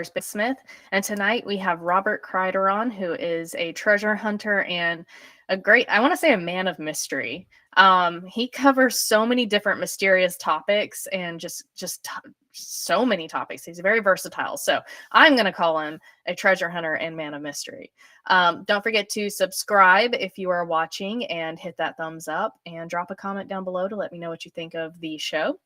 Smith, and tonight we have Robert Kryder on, who is a treasure hunter and I want to say a man of mystery. He covers so many different mysterious topics and so many topics. He's very versatile. So I'm going to call him a treasure hunter and man of mystery. Don't forget to subscribe if you are watching and hit that thumbs up and drop a comment down below to let me know what you think of the show.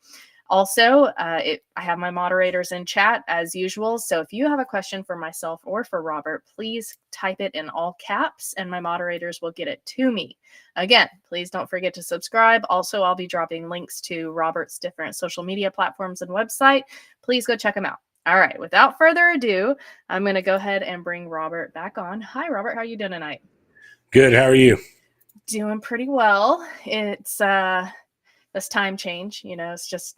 Also, I have my moderators in chat as usual. So if you have a question for myself or for Robert, please type it in all caps and my moderators will get it to me. Again, please don't forget to subscribe. Also, I'll be dropping links to Robert's different social media platforms and website. Please go check them out. All right, without further ado, I'm going to go ahead and bring Robert back on. Hi, Robert. How are you doing tonight? Good. How are you? Doing pretty well. It's this time change, it's just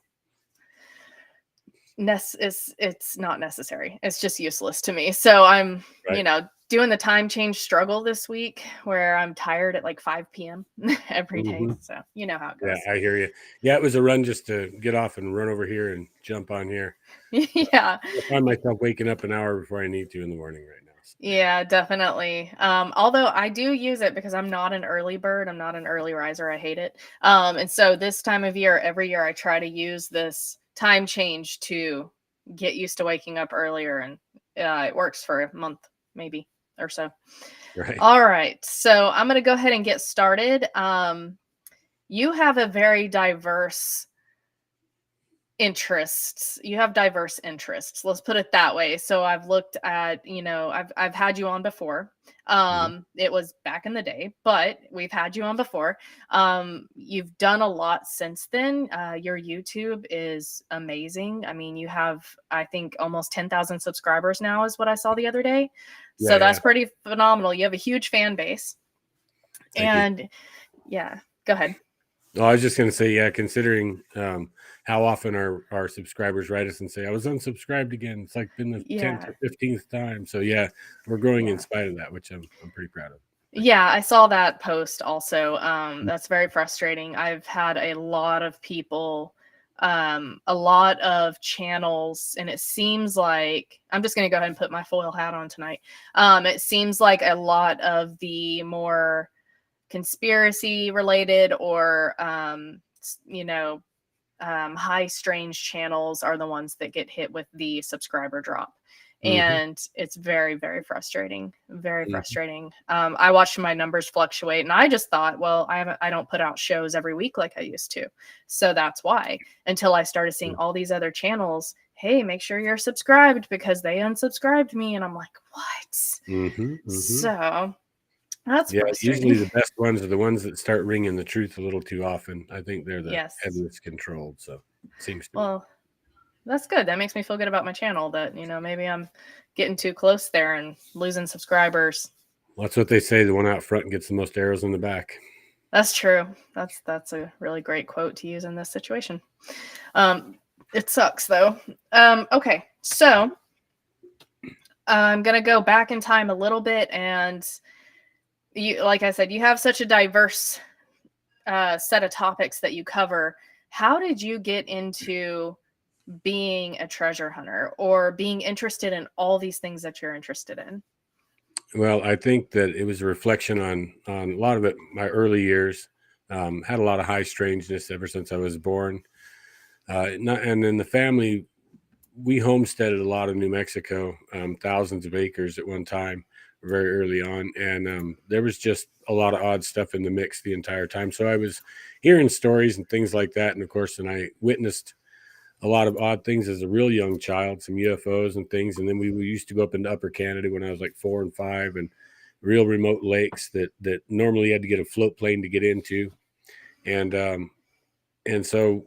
it's not necessary. It's just useless to me. So I'm, doing the time change struggle this week where I'm tired at like 5 p.m. every day. So you know how it goes. Yeah, I hear you. Yeah, it was a run just to get off and run over here and jump on here. Yeah. I find myself waking up an hour before I need to in the morning right now. So. Yeah, definitely. Although I do use it because I'm not an early bird. I'm not an early riser. I hate it. And so this time of year, every year I try to use this time change to get used to waking up earlier, and it works for a month maybe or so. Right. All right, so I'm gonna go ahead and get started. You have a very diverse interests. You have diverse interests, let's put it that way. So I've looked at, I've had you on before. It was back in the day, but we've had you on before. You've done a lot since then. Your YouTube is amazing. I mean, you have, I think, almost 10,000 subscribers now is what I saw the other day. So that's pretty phenomenal. You have a huge fan base. Thank you. Yeah, go ahead. Well, I was just going to say, yeah, considering how often our subscribers write us and say, I was unsubscribed again. It's like been the 10th or 15th time. So, yeah, we're growing in spite of that, which I'm pretty proud of. Yeah, I saw that post also. That's very frustrating. I've had a lot of people, a lot of channels, and it seems like, I'm just going to go ahead and put my foil hat on tonight. It seems like a lot of the more conspiracy related or high strange channels are the ones that get hit with the subscriber drop. And it's very, very frustrating. Very frustrating. I watched my numbers fluctuate and I just thought, well, I don't put out shows every week like I used to. So that's why, until I started seeing all these other channels, hey, make sure you're subscribed because they unsubscribed me. And I'm like, what? So that's usually the best ones are the ones that start ringing the truth a little too often. I think they're the heaviest controlled. So it seems to be. That's good. That makes me feel good about my channel that, maybe I'm getting too close there and losing subscribers. Well, that's what they say. The one out front gets the most arrows in the back. That's true. That's a really great quote to use in this situation. It sucks though. Okay. So I'm going to go back in time a little bit, and you, like I said, you have such a diverse set of topics that you cover. How did you get into being a treasure hunter or being interested in all these things that you're interested in? Well, I think that it was a reflection on a lot of it. My early years had a lot of high strangeness ever since I was born. And then the family, we homesteaded a lot of New Mexico, thousands of acres at one time, very early on. And there was just a lot of odd stuff in the mix the entire time. So I was hearing stories and things like that. And of course, then I witnessed a lot of odd things as a real young child, some UFOs and things. And then we used to go up into Upper Canada when I was like 4 and 5, and real remote lakes that normally you had to get a float plane to get into. And so,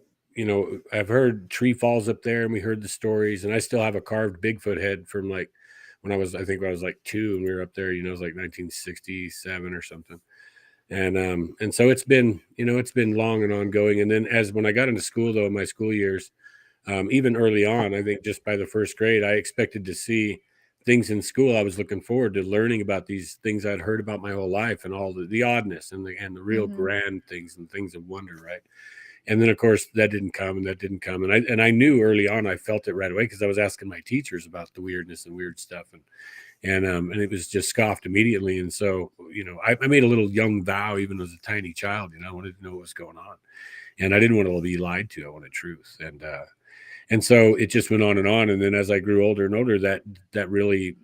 I've heard tree falls up there, and we heard the stories, and I still have a carved Bigfoot head from like when I was like 2 and we were up there, it was like 1967 or something. And so it's been long and ongoing. And then when I got into school though, in my school years, even early on, I think just by the first grade, I expected to see things in school. I was looking forward to learning about these things I'd heard about my whole life and all the oddness and the real grand things and things of wonder, right? And then of course that didn't come, and I knew early on, I felt it right away because I was asking my teachers about the weirdness and weird stuff, and it was just scoffed immediately. And so, I made a little young vow, even as a tiny child. I wanted to know what was going on, and I didn't want to be lied to. I wanted truth, and so it just went on and on. And then as I grew older and older, that really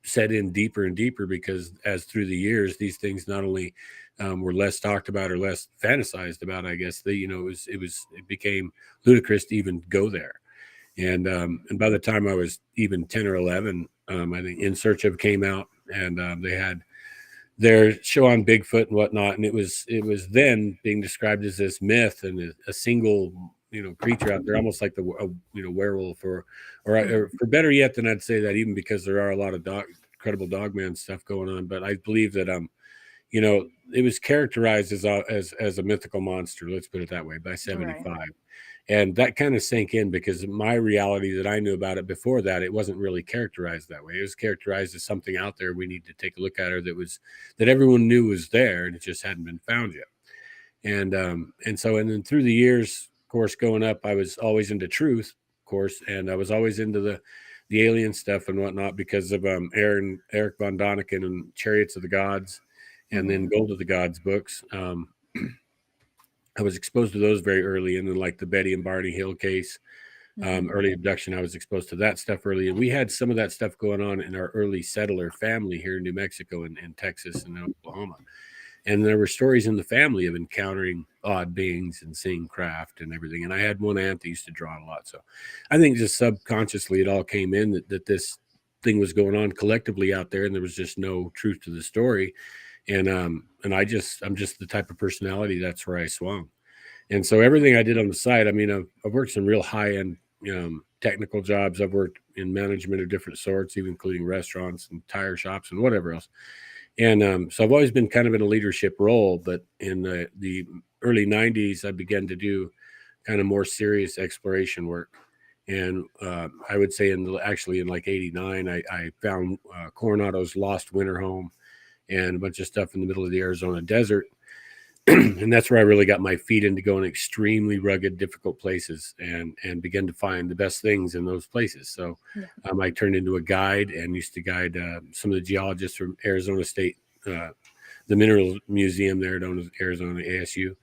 set in deeper and deeper, because as through the years, these things not only were less talked about or less fantasized about, I guess it became ludicrous to even go there. And by the time I was even 10 or 11, I think In Search of came out, and they had their show on Bigfoot and whatnot, and it was then being described as this myth and a single creature out there, almost like the werewolf, or for better yet than I'd say that, even because there are a lot of incredible dogman stuff going on. But I believe that it was characterized as a mythical monster, let's put it that way, by 75. Right. And that kind of sank in, because my reality that I knew about it before that, it wasn't really characterized that way. It was characterized as something out there we need to take a look at, or that everyone knew was there, and it just hadn't been found yet. And then through the years, of course, going up, I was always into truth, of course, and I was always into the alien stuff and whatnot because of Eric von Däniken and Chariots of the Gods, and then Gold of the Gods books. I was exposed to those very early, and then like the Betty and Barney Hill case, early abduction, I was exposed to that stuff early. And we had some of that stuff going on in our early settler family here in New Mexico and Texas and Oklahoma. And there were stories in the family of encountering odd beings and seeing craft and everything. And I had one aunt that used to draw a lot. So I think just subconsciously it all came in that this thing was going on collectively out there, and there was just no truth to the story. And I'm just the type of personality that's where I swung. And so everything I did on the side, I mean, I've worked some real high-end technical jobs. I've worked in management of different sorts, even including restaurants and tire shops and whatever else. And so I've always been kind of in a leadership role. But in the early 90s, I began to do kind of more serious exploration work. And I would say in like 89, I found Coronado's lost winter home and a bunch of stuff in the middle of the Arizona desert. And that's where I really got my feet into going extremely rugged, difficult places, and began to find the best things in those places. So I turned into a guide and used to guide some of the geologists from Arizona State, the Mineral Museum there down in Arizona, ASU,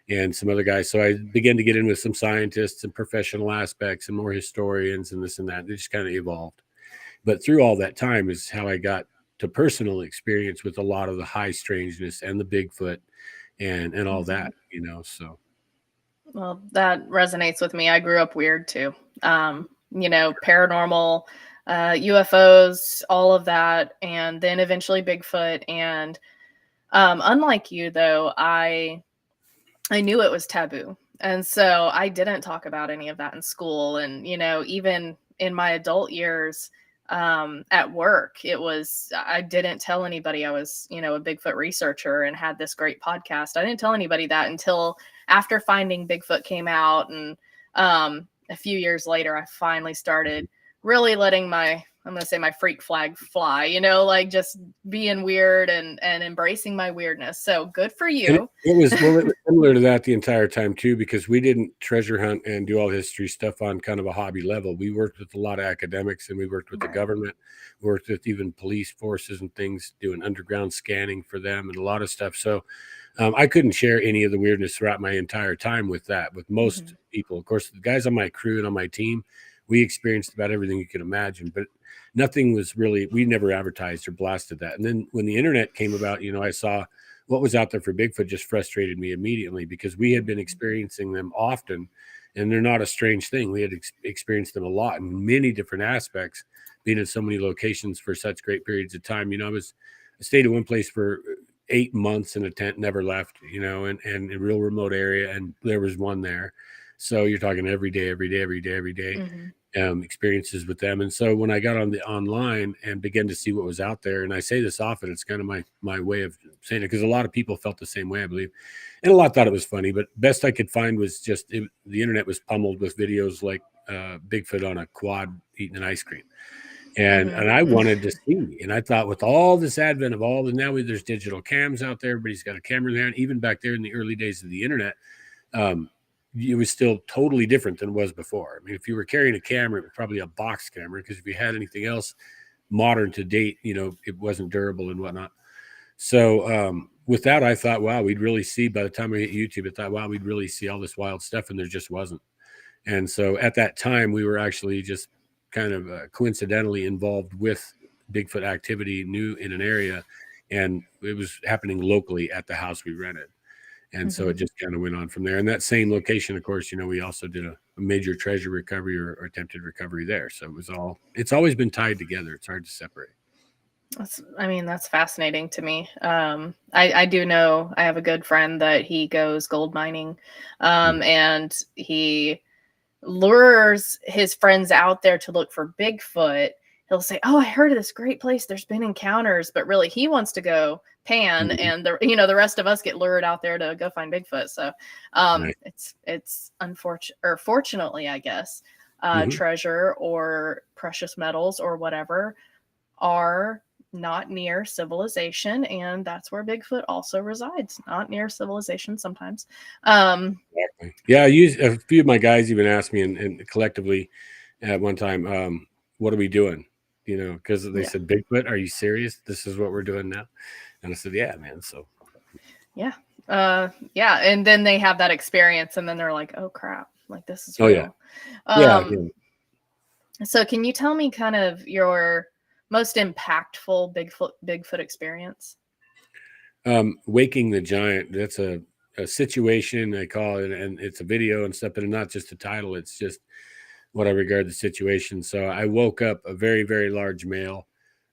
and some other guys. So I began to get in with some scientists and professional aspects and more historians and this and that. It just kind of evolved. But through all that time is how I got to personal experience with a lot of the high strangeness and the Bigfoot and all that, so. Well, that resonates with me. I grew up weird too. Paranormal, UFOs, all of that. And then eventually Bigfoot. And unlike you though, I knew it was taboo. And so I didn't talk about any of that in school. And, even in my adult years, at work, I didn't tell anybody I was, a Bigfoot researcher and had this great podcast. I didn't tell anybody that until after Finding Bigfoot came out. And a few years later, I finally started really letting my freak flag fly, like just being weird and embracing my weirdness. So good for you. It was similar to that the entire time too, because we didn't treasure hunt and do all history stuff on kind of a hobby level. We worked with a lot of academics, and we worked with the government. We worked with even police forces and things, doing underground scanning for them and a lot of stuff. So I couldn't share any of the weirdness throughout my entire time with most people. Of course, the guys on my crew and on my team, we experienced about everything you could imagine, but nothing was really, we never advertised or blasted that. And then when the internet came about, I saw what was out there for Bigfoot, just frustrated me immediately, because we had been experiencing them often, and they're not a strange thing. We had experienced them a lot in many different aspects, being in so many locations for such great periods of time. I stayed in one place for 8 months in a tent, never left, and in a real remote area. And there was one there. So you're talking every day, experiences with them. And so when I got on the online and began to see what was out there, and I say this often, it's kind of my way of saying it, because a lot of people felt the same way, I believe. And a lot thought it was funny, but best I could find was just the internet was pummeled with videos like Bigfoot on a quad eating an ice cream. And I wanted to see, and I thought with all this advent of now there's digital cams out there, everybody's got a camera there. And even back there in the early days of the internet, it was still totally different than it was before. I mean, if you were carrying a camera, it was probably a box camera, because if you had anything else modern to date, it wasn't durable and whatnot. So with that, I thought, wow, we'd really see, by the time I hit YouTube, I thought, wow, we'd really see all this wild stuff, and there just wasn't. And so at that time, we were actually just kind of coincidentally involved with Bigfoot activity, new in an area, and it was happening locally at the house we rented. And so it just kind of went on from there. And that same location, of course, we also did a major treasure recovery or attempted recovery there. So it's always been tied together. It's hard to separate. That's fascinating to me. I do know, I have a good friend that he goes gold mining, and he lures his friends out there to look for Bigfoot. He'll say, "Oh, I heard of this great place. There's been encounters," but really he wants to go pan, and the rest of us get lured out there to go find Bigfoot. So, Right. it's unfortunate, or fortunately, I guess, treasure or precious metals or whatever are not near civilization, and that's where Bigfoot also resides, not near civilization sometimes. Exactly. Yeah, a few of my guys even asked me, and collectively at one time, what are we doing? Because they said, Bigfoot, are you serious? This is what we're doing now? And I said, yeah, man. So yeah. And then they have that experience, and then they're like, oh crap, like this is real. Yeah. So can you tell me kind of your most impactful Bigfoot experience? Waking the Giant. That's a situation, I call it, and it's a video and stuff, but not just a title. It's just what I regard the situation. So I woke up a very, very large male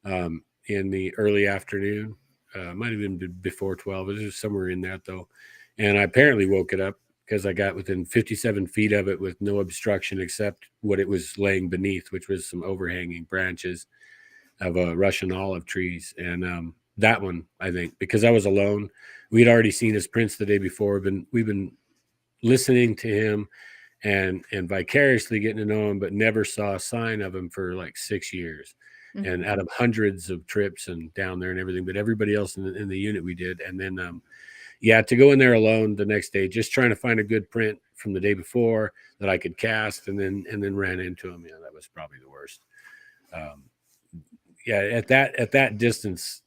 in the early afternoon. Might have been before 12. It was somewhere in that, though. And I apparently woke it up because I got within 57 feet of it with no obstruction except what it was laying beneath, which was some overhanging branches of Russian olive trees. And that one, I think, because I was alone, we'd already seen his prints the day before. We've been listening to him and vicariously getting to know him, but never saw a sign of him for like 6 years. And out of hundreds of trips and down there and everything, but everybody else in the unit we did. And then, to go in there alone the next day, just trying to find a good print from the day before that I could cast, and then ran into him. That was probably the worst. At that distance,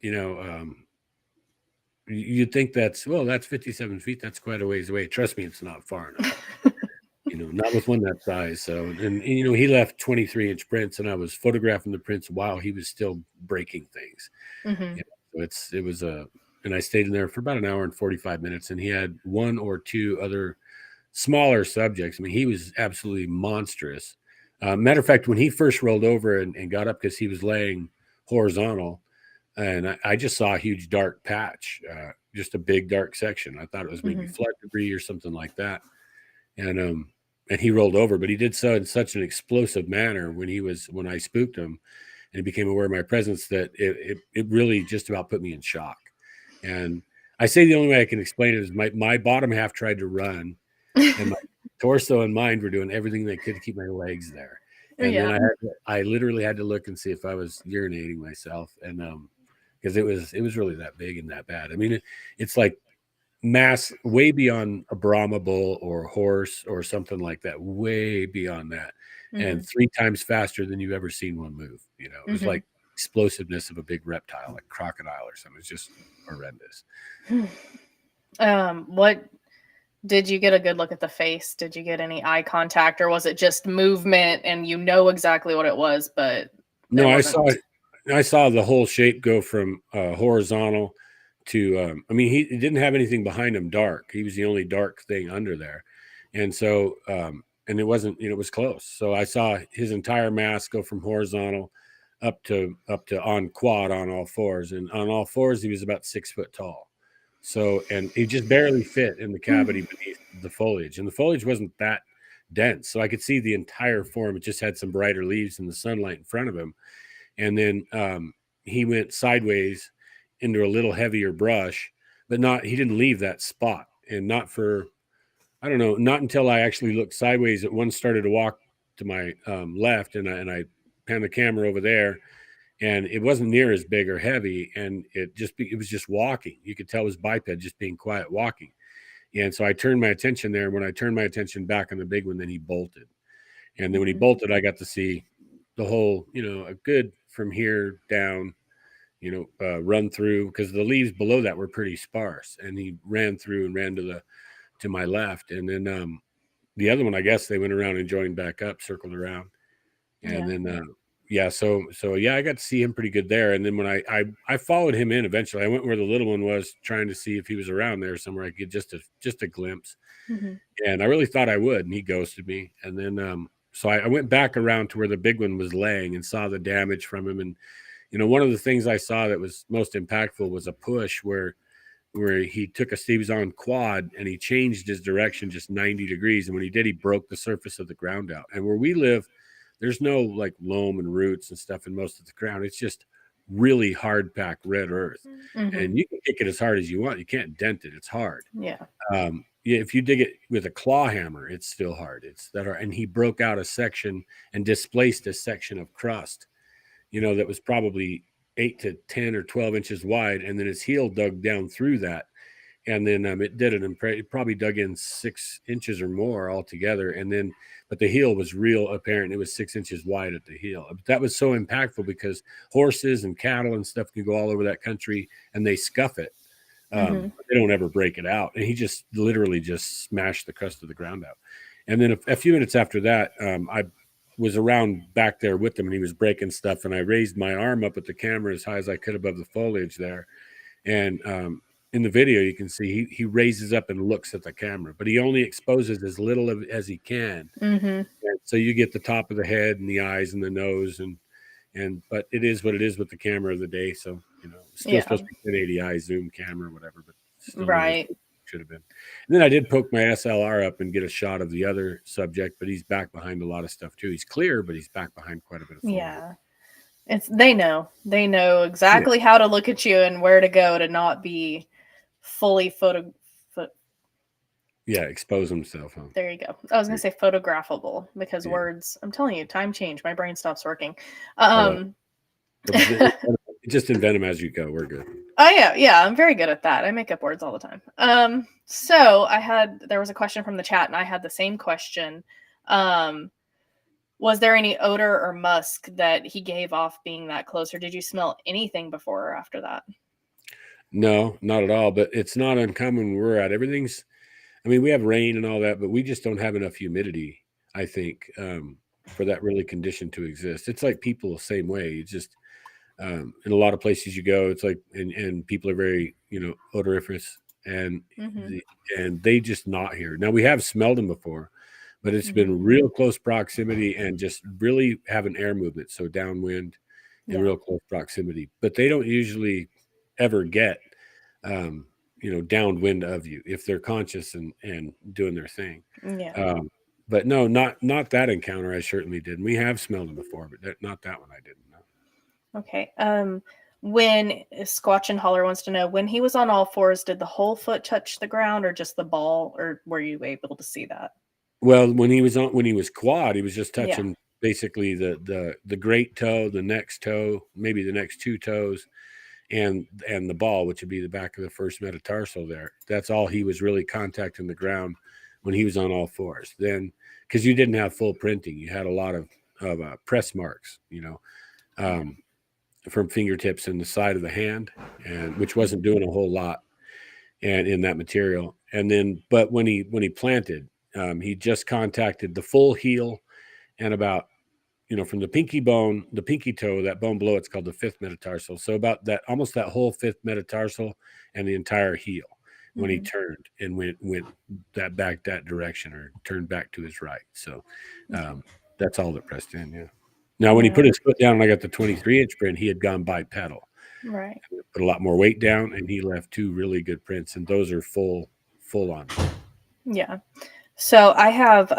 you'd think that's 57 feet. That's quite a ways away. Trust me, it's not far enough. Not with one that size. So, and he left 23-inch prints, and I was photographing the prints while he was still breaking things. So it was and I stayed in there for about an hour and 45 minutes, and he had one or two other smaller subjects. I mean, he was absolutely monstrous. Matter of fact, when he first rolled over and got up, because he was laying horizontal, and I just saw a huge dark patch, just a big dark section. I thought it was maybe flood debris or something like that. And he rolled over, but he did so in such an explosive manner when I spooked him and he became aware of my presence, that it really just about put me in shock. And I say the only way I can explain it is my bottom half tried to run, and my torso and mind were doing everything they could to keep my legs there. And then I literally had to look and see if I was urinating myself, and because it was really that big and that bad. I mean, it's like mass way beyond a Brahma bull or horse or something like that, way beyond that, and 3 times faster than you've ever seen one move. It was like explosiveness of a big reptile, like crocodile or something. It's just horrendous. What did you get a good look at the face? Did you get any eye contact, or was it just movement and exactly what it was? But no, I saw the whole shape go from horizontal to he didn't have anything behind him dark. He was the only dark thing under there. And so and it wasn't, it was close. So I saw his entire mass go from horizontal up to on quad on all fours. And on all fours he was about 6 foot tall. So, and he just barely fit in the cavity beneath the foliage. And the foliage wasn't that dense. So I could see the entire form. It just had some brighter leaves in the sunlight in front of him. And then he went sideways into a little heavier brush, but he didn't leave that spot. And not until I actually looked sideways at one, started to walk to my left, and I panned the camera over there, and it wasn't near as big or heavy, and it was just walking. You could tell it was biped, just being quiet walking. And so I turned my attention there. When I turned my attention back on the big one, then he bolted. And then when he Mhm. bolted, I got to see the whole, a good from here down, run through, because the leaves below that were pretty sparse. And he ran through and ran to my left. And then the other one, I guess they went around and joined back up, circled around. And Yeah. then so yeah, I got to see him pretty good there. And then when I followed him in eventually, I went where the little one was, trying to see if he was around there somewhere. I could just a glimpse. Mhm. And I really thought I would, and he ghosted me. And then so I went back around to where the big one was laying and saw the damage from him. And one of the things I saw that was most impactful was a push where he took he was on quad and he changed his direction just 90 degrees. And when he did, he broke the surface of the ground out. And where we live, there's no like loam and roots and stuff in most of the ground. It's just really hard packed red earth. Mhm. And you can kick it as hard as you want. You can't dent it. It's hard. Yeah. Yeah, if you dig it with a claw hammer, it's still hard. It's that hard. And he broke out a section and displaced a section of crust, that was probably 8 to 10 or 12 inches wide. And then his heel dug down through that. And then it did it probably dug in 6 inches or more altogether. And then, but the heel was real apparent. It was 6 inches wide at the heel. But that was so impactful because horses and cattle and stuff can go all over that country and they scuff it. Mhm. They don't ever break it out. And he just literally just smashed the crust of the ground out. And then a few minutes after that, I was around back there with him and he was breaking stuff. And I raised my arm up at the camera as high as I could above the foliage there. And in the video, you can see he raises up and looks at the camera, but he only exposes as little as he can. Mhm. And so you get the top of the head and the eyes and the nose but it is what it is with the camera of the day. So, it's still Yeah. supposed to be 1080i zoom camera or whatever, but still not as Right. good as it should have been. And then I did poke my SLR up and get a shot of the other subject, but he's back behind a lot of stuff too. He's clear, but he's back behind quite a bit of foliage. Yeah. They know exactly how to look at you and where to go to not be fully Expose himself. Huh? There you go. I was gonna say photographable because Yeah. words. I'm telling you, time change. My brain stops working. Just invent them as you go. We're good. Oh yeah, I'm very good at that. I make up words all the time. So there was a question from the chat, and I had the same question. Was there any odor or musk that he gave off being that close, or did you smell anything before or after that? No, not at all. But it's not uncommon where we're at. We have rain and all that, but we just don't have enough humidity, I think, for that really condition to exist. It's like people the same way. It's just in a lot of places you go, it's like, and people are very, odoriferous, and and they just not here. Now we have smelled them before, but it's been real close proximity and just really having air movement, so downwind in real close proximity. But they don't usually ever get downwind of you if they're conscious and doing their thing. Yeah. But no, not that encounter. I certainly did. And we have smelled them before, but not that one. I didn't know. Okay. When Squatch and Holler wants to know, when he was on all fours, did the whole foot touch the ground or just the ball, or were you able to see that? Well, when he was quad, he was just touching basically the great toe, the next toe, maybe the next two toes, and the ball, which would be the back of the first metatarsal there. That's all he was really contacting the ground when he was on all fours. Then, because you didn't have full printing, you had a lot of press marks, from fingertips and the side of the hand, and which wasn't doing a whole lot, and in that material. And then, but when he planted, he just contacted the full heel and about from the pinky bone, the pinky toe, that bone below, it's called the fifth metatarsal. So about that, almost that whole fifth metatarsal and the entire heel when he turned and went back that direction, or turned back to his right. So that's all that pressed in. Yeah. Now, when he put his foot down and I got the 23-inch print, he had gone bipedal. Right. Put a lot more weight down, and he left two really good prints, and those are full on. Yeah. So I've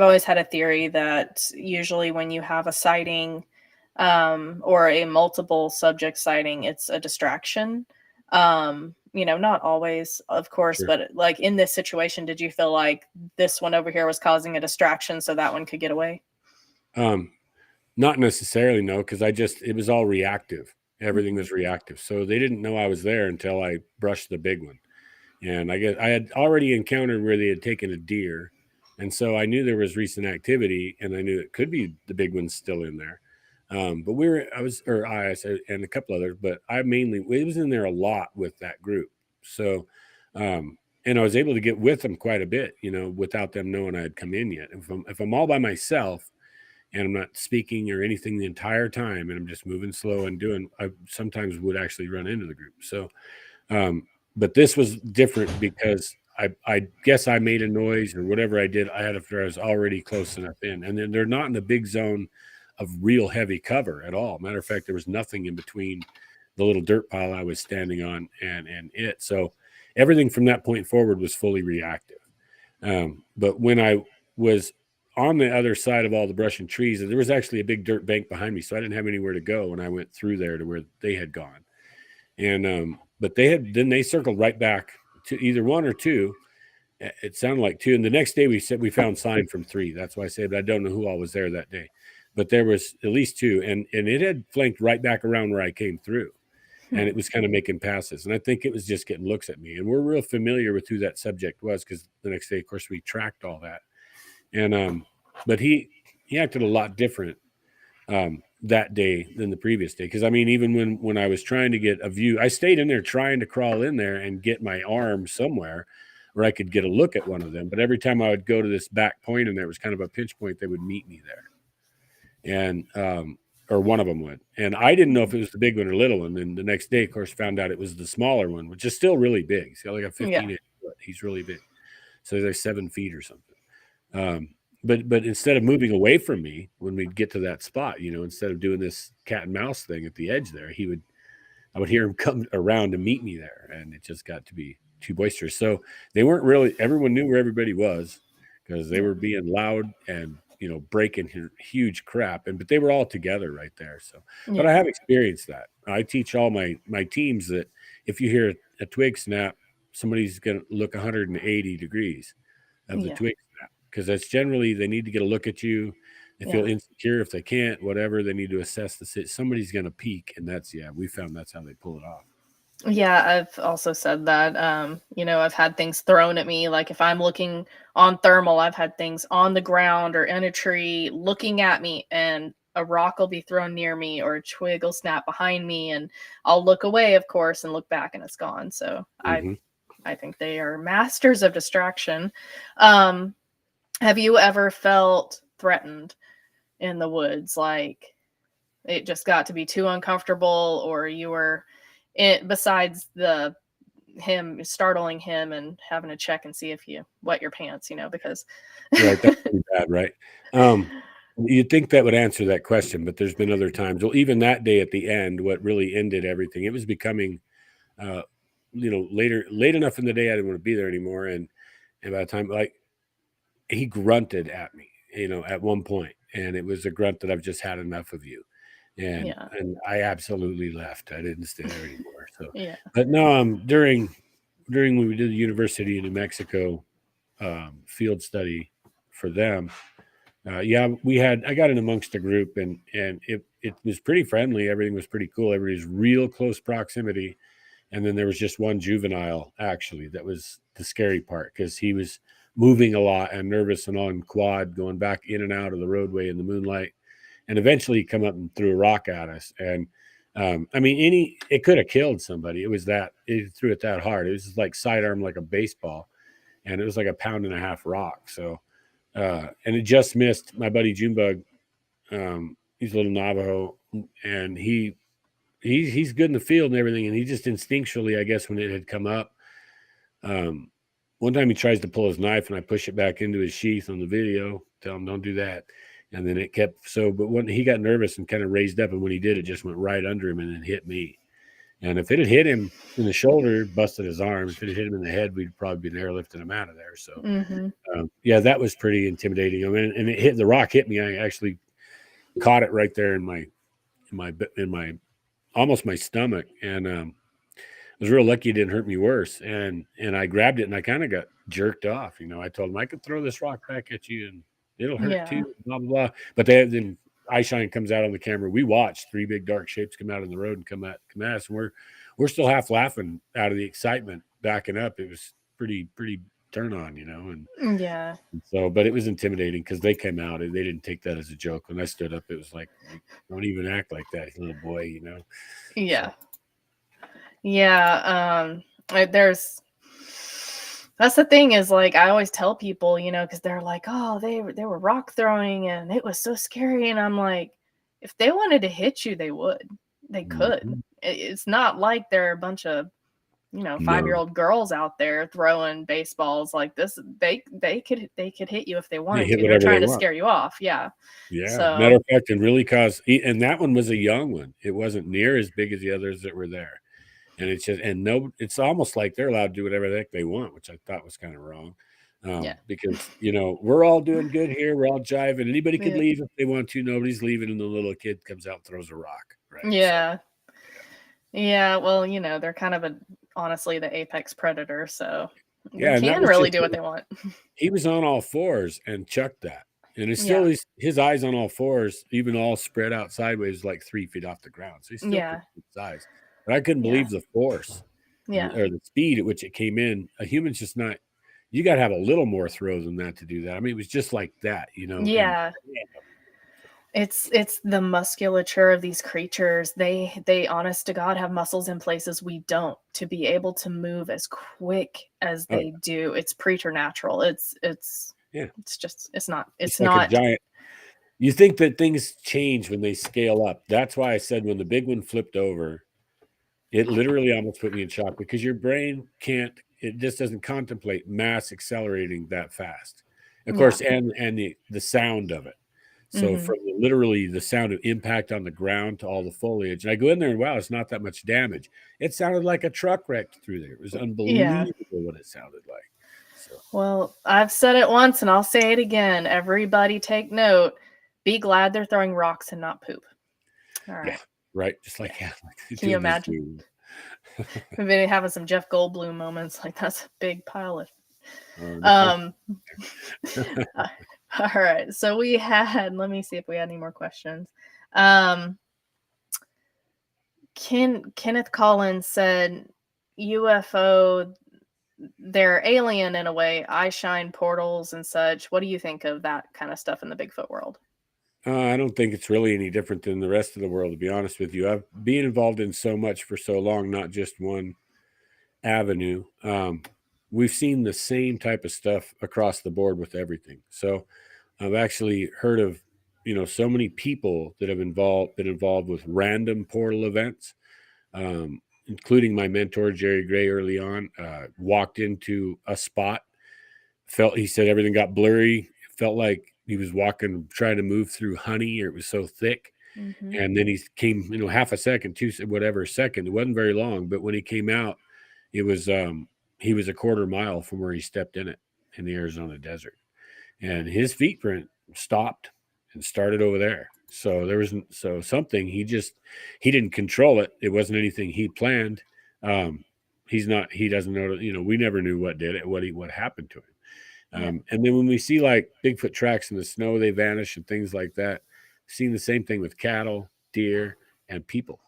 always had a theory that usually when you have a sighting or a multiple subject sighting, it's a distraction. Not always, of course, Sure. but like in this situation, did you feel like this one over here was causing a distraction so that one could get away? Not necessarily, no, because it was all reactive. Everything was reactive. So they didn't know I was there until I brushed the big one. And I guess I had already encountered where they had taken a deer, and so I knew there was recent activity, and I knew it could be the big ones still in there. But I said, and a couple others, but I mainly it was in there a lot with that group. So, and I was able to get with them quite a bit, without them knowing I had come in yet. If I'm all by myself and I'm not speaking or anything the entire time, and I'm just moving slow and I sometimes would actually run into the group. So, but this was different because I guess I made a noise or whatever I did. I was already close enough in, and then they're not in a big zone of real heavy cover at all. Matter of fact, there was nothing in between the little dirt pile I was standing on and it. So everything from that point forward was fully reactive. But when I was on the other side of all the brush and trees, there was actually a big dirt bank behind me, so I didn't have anywhere to go when I went through there to where they had gone. And but they circled right back to either one or two. It sounded like two. And the next day we said we found sign from three. That's why I said, but I don't know who all was there that day. But there was at least two, and it had flanked right back around where I came through. And it was kind of making passes. And I think it was just getting looks at me. And we're real familiar with who that subject was because the next day, of course, we tracked all that. And but he acted a lot different that day than the previous day. Because I mean, even when I was trying to get a view, I stayed in there trying to crawl in there and get my arm somewhere where I could get a look at one of them. But every time I would go to this back point and there was kind of a pinch point, they would meet me there. And or one of them would. And I didn't know if it was the big one or little one. And the next day, of course, found out it was the smaller one, which is still really big. He's got like a 15-inch foot. He's really big. So he's like 7 feet or something. But instead of moving away from me when we'd get to that spot, instead of doing this cat and mouse thing at the edge there, I would hear him come around to meet me there. And it just got to be too boisterous. So they weren't really, everyone knew where everybody was because they were being loud and breaking huge crap, but they were all together right there. So, but I have experienced that. I teach all my teams that if you hear a twig snap, somebody's going to look 180 degrees of the twig snap because that's generally they need to get a look at you. They feel insecure if they can't, whatever. They need to assess somebody's going to peek, and we found that's how they pull it off. Yeah, I've also said that. I've had things thrown at me. Like if I'm looking on thermal, I've had things on the ground or in a tree looking at me, and a rock will be thrown near me or a twig will snap behind me, and I'll look away, of course, and look back, and it's gone. So I think they are masters of distraction. Have you ever felt threatened in the woods? Like it just got to be too uncomfortable, or you were besides him startling him and having to check and see if you wet your pants, because right, that's pretty bad, right? You'd think that would answer that question, but there's been other times. Well, even that day at the end, what really ended everything, it was becoming, late enough in the day, I didn't want to be there anymore. And by the time, like, he grunted at me, at one point, and it was a grunt that I've just had enough of you. And I absolutely left. I didn't stay there anymore. So, but no, during when we did the University of New Mexico field study for them, I got in amongst the group, and it was pretty friendly. Everything was pretty cool. Everybody's real close proximity, and then there was just one juvenile actually that was the scary part because he was moving a lot and nervous and on quad, going back in and out of the roadway in the moonlight. And eventually he come up and threw a rock at us. And it could have killed somebody. It threw it that hard. It was just like sidearm, like a baseball. And it was like a 1.5 pound rock. So, and it just missed my buddy Junebug. He's a little Navajo, and he's good in the field and everything. And he just instinctually, I guess, when it had come up, one time he tries to pull his knife and I push it back into his sheath on the video, tell him don't do that. And then it kept but when he got nervous and kind of raised up, and when he did, it just went right under him and then hit me. And if it had hit him in the shoulder, busted his arm. If it had hit him in the head, we'd probably been airlifting him out of there. So, that was pretty intimidating. I mean, and the rock hit me. I actually caught it right there in my almost my stomach, and I was real lucky it didn't hurt me worse. And I grabbed it and I kind of got jerked off. I told him I could throw this rock back at you and it'll hurt too, blah, blah, blah. But then eyeshine comes out on the camera. We watched 3 big dark shapes come out on the road and come at us. And we're still half laughing out of the excitement backing up, it was pretty turn on, and Yeah. so, but it was intimidating because they came out and they didn't take that as a joke. When I stood up, it was like, don't even act like that, little boy. So Yeah. Yeah. There's that's the thing is like I always tell people, because they're like, oh, they were rock throwing and it was so scary, and I'm like, if they wanted to hit you, they would, they could. mhm. It's not like they're a bunch of No, 5-year-old girls out there throwing baseballs like this. They could hit you if they they wanted hit to. They're whatever they trying to want. scare you off. Yeah. Yeah, matter So of fact, and really and that one was a young one. It wasn't near as big as the others that were there. And it's just, and no, it's almost like they're allowed to do whatever the heck they want, which I thought was kind of wrong. yeah. Because we're all doing good here, we're all jiving. Anybody could Yeah. leave if they want to. Nobody's leaving, and the little kid comes out and throws a rock, right? So Yeah. Yeah, well, they're kind of honestly the apex predator, so they yeah, and that can was really just do what they want. he was on all fours and chucked that, and it's still Yeah. his eyes on all fours, even all spread out sideways, like 3 feet off the ground. So he's still Yeah. pretty good size. But I couldn't Yeah. believe the force Yeah. or the speed at which it came in. A human's just not. You got to have a little more throw than that to do that. I mean, it was just like that. And Yeah. It's the musculature of these creatures. They honest to God have muscles in places we don't, to be able to move as quick as oh they do. It's preternatural. yeah, It's just it's not it's it's like a not giant. You think that things change when they scale up. That's why I said when the big one flipped over, it literally almost put me in shock because your brain can't. It just doesn't contemplate mass accelerating that fast. Of yeah. course, and the sound of it. So Mhm. from literally the sound of impact on the ground to all the foliage, and I go in there and wow, it's not that much damage. It sounded like a truck wrecked through there. It was Yeah. unbelievable what it sounded like. So Well, I've said it once and I'll say it again. Everybody take note. Be glad they're throwing rocks and not poop. All yeah, right. right. Just Yeah. like yeah, like they Can do you in the imagine? zoo. Maybe having some Jeff Goldblum moments, like that's a big pile of No. um all right. So we had, let me see if we had any more questions. Um Kenneth Collins said UFO, they're alien in a way, eye shine portals and such. What do you think of that kind of stuff in the Bigfoot world? I don't think it's really any different than the rest of the world, to be honest with you. I've been involved in so much for so long, not just one avenue. We've seen the same type of stuff across the board with everything. So I've actually heard of, so many people that have been involved with random portal events, including my mentor Jerry Gray early on. Walked into a spot, he said everything got blurry. It felt like he was walking, trying to move through honey, or it was so thick. Mm-hmm. And then he came, half a second, whatever second. It wasn't very long, but when he came out, it was he was a quarter mile from where he stepped in it in the Arizona desert, and his feet print stopped and started over there. So there was something he didn't control it. It wasn't anything he planned. He doesn't know. We never knew what did it, what happened to him. Yeah. And then when we see like Bigfoot tracks in the snow, they vanish and things like that. Seen the same thing with cattle, deer, and people.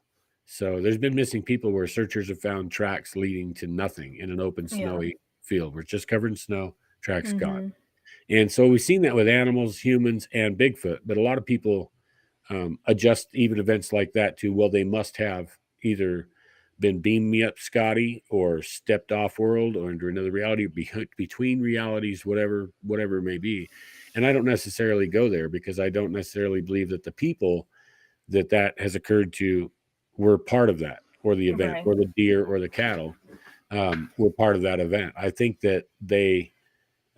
So there's been missing people where searchers have found tracks leading to nothing in an open Yeah. snowy field. We're just covered in snow, tracks gone. Mm-hmm. And so we've seen that with animals, humans, and Bigfoot. But a lot of people adjust even events like that to, well, they must have either been beamed me up, Scotty, or stepped off world or into another reality, between realities, whatever it may be. And I don't necessarily go there because I don't necessarily believe that the people that has occurred to were part of that, or the event, Right. or the deer, or the cattle were part of that event. I think that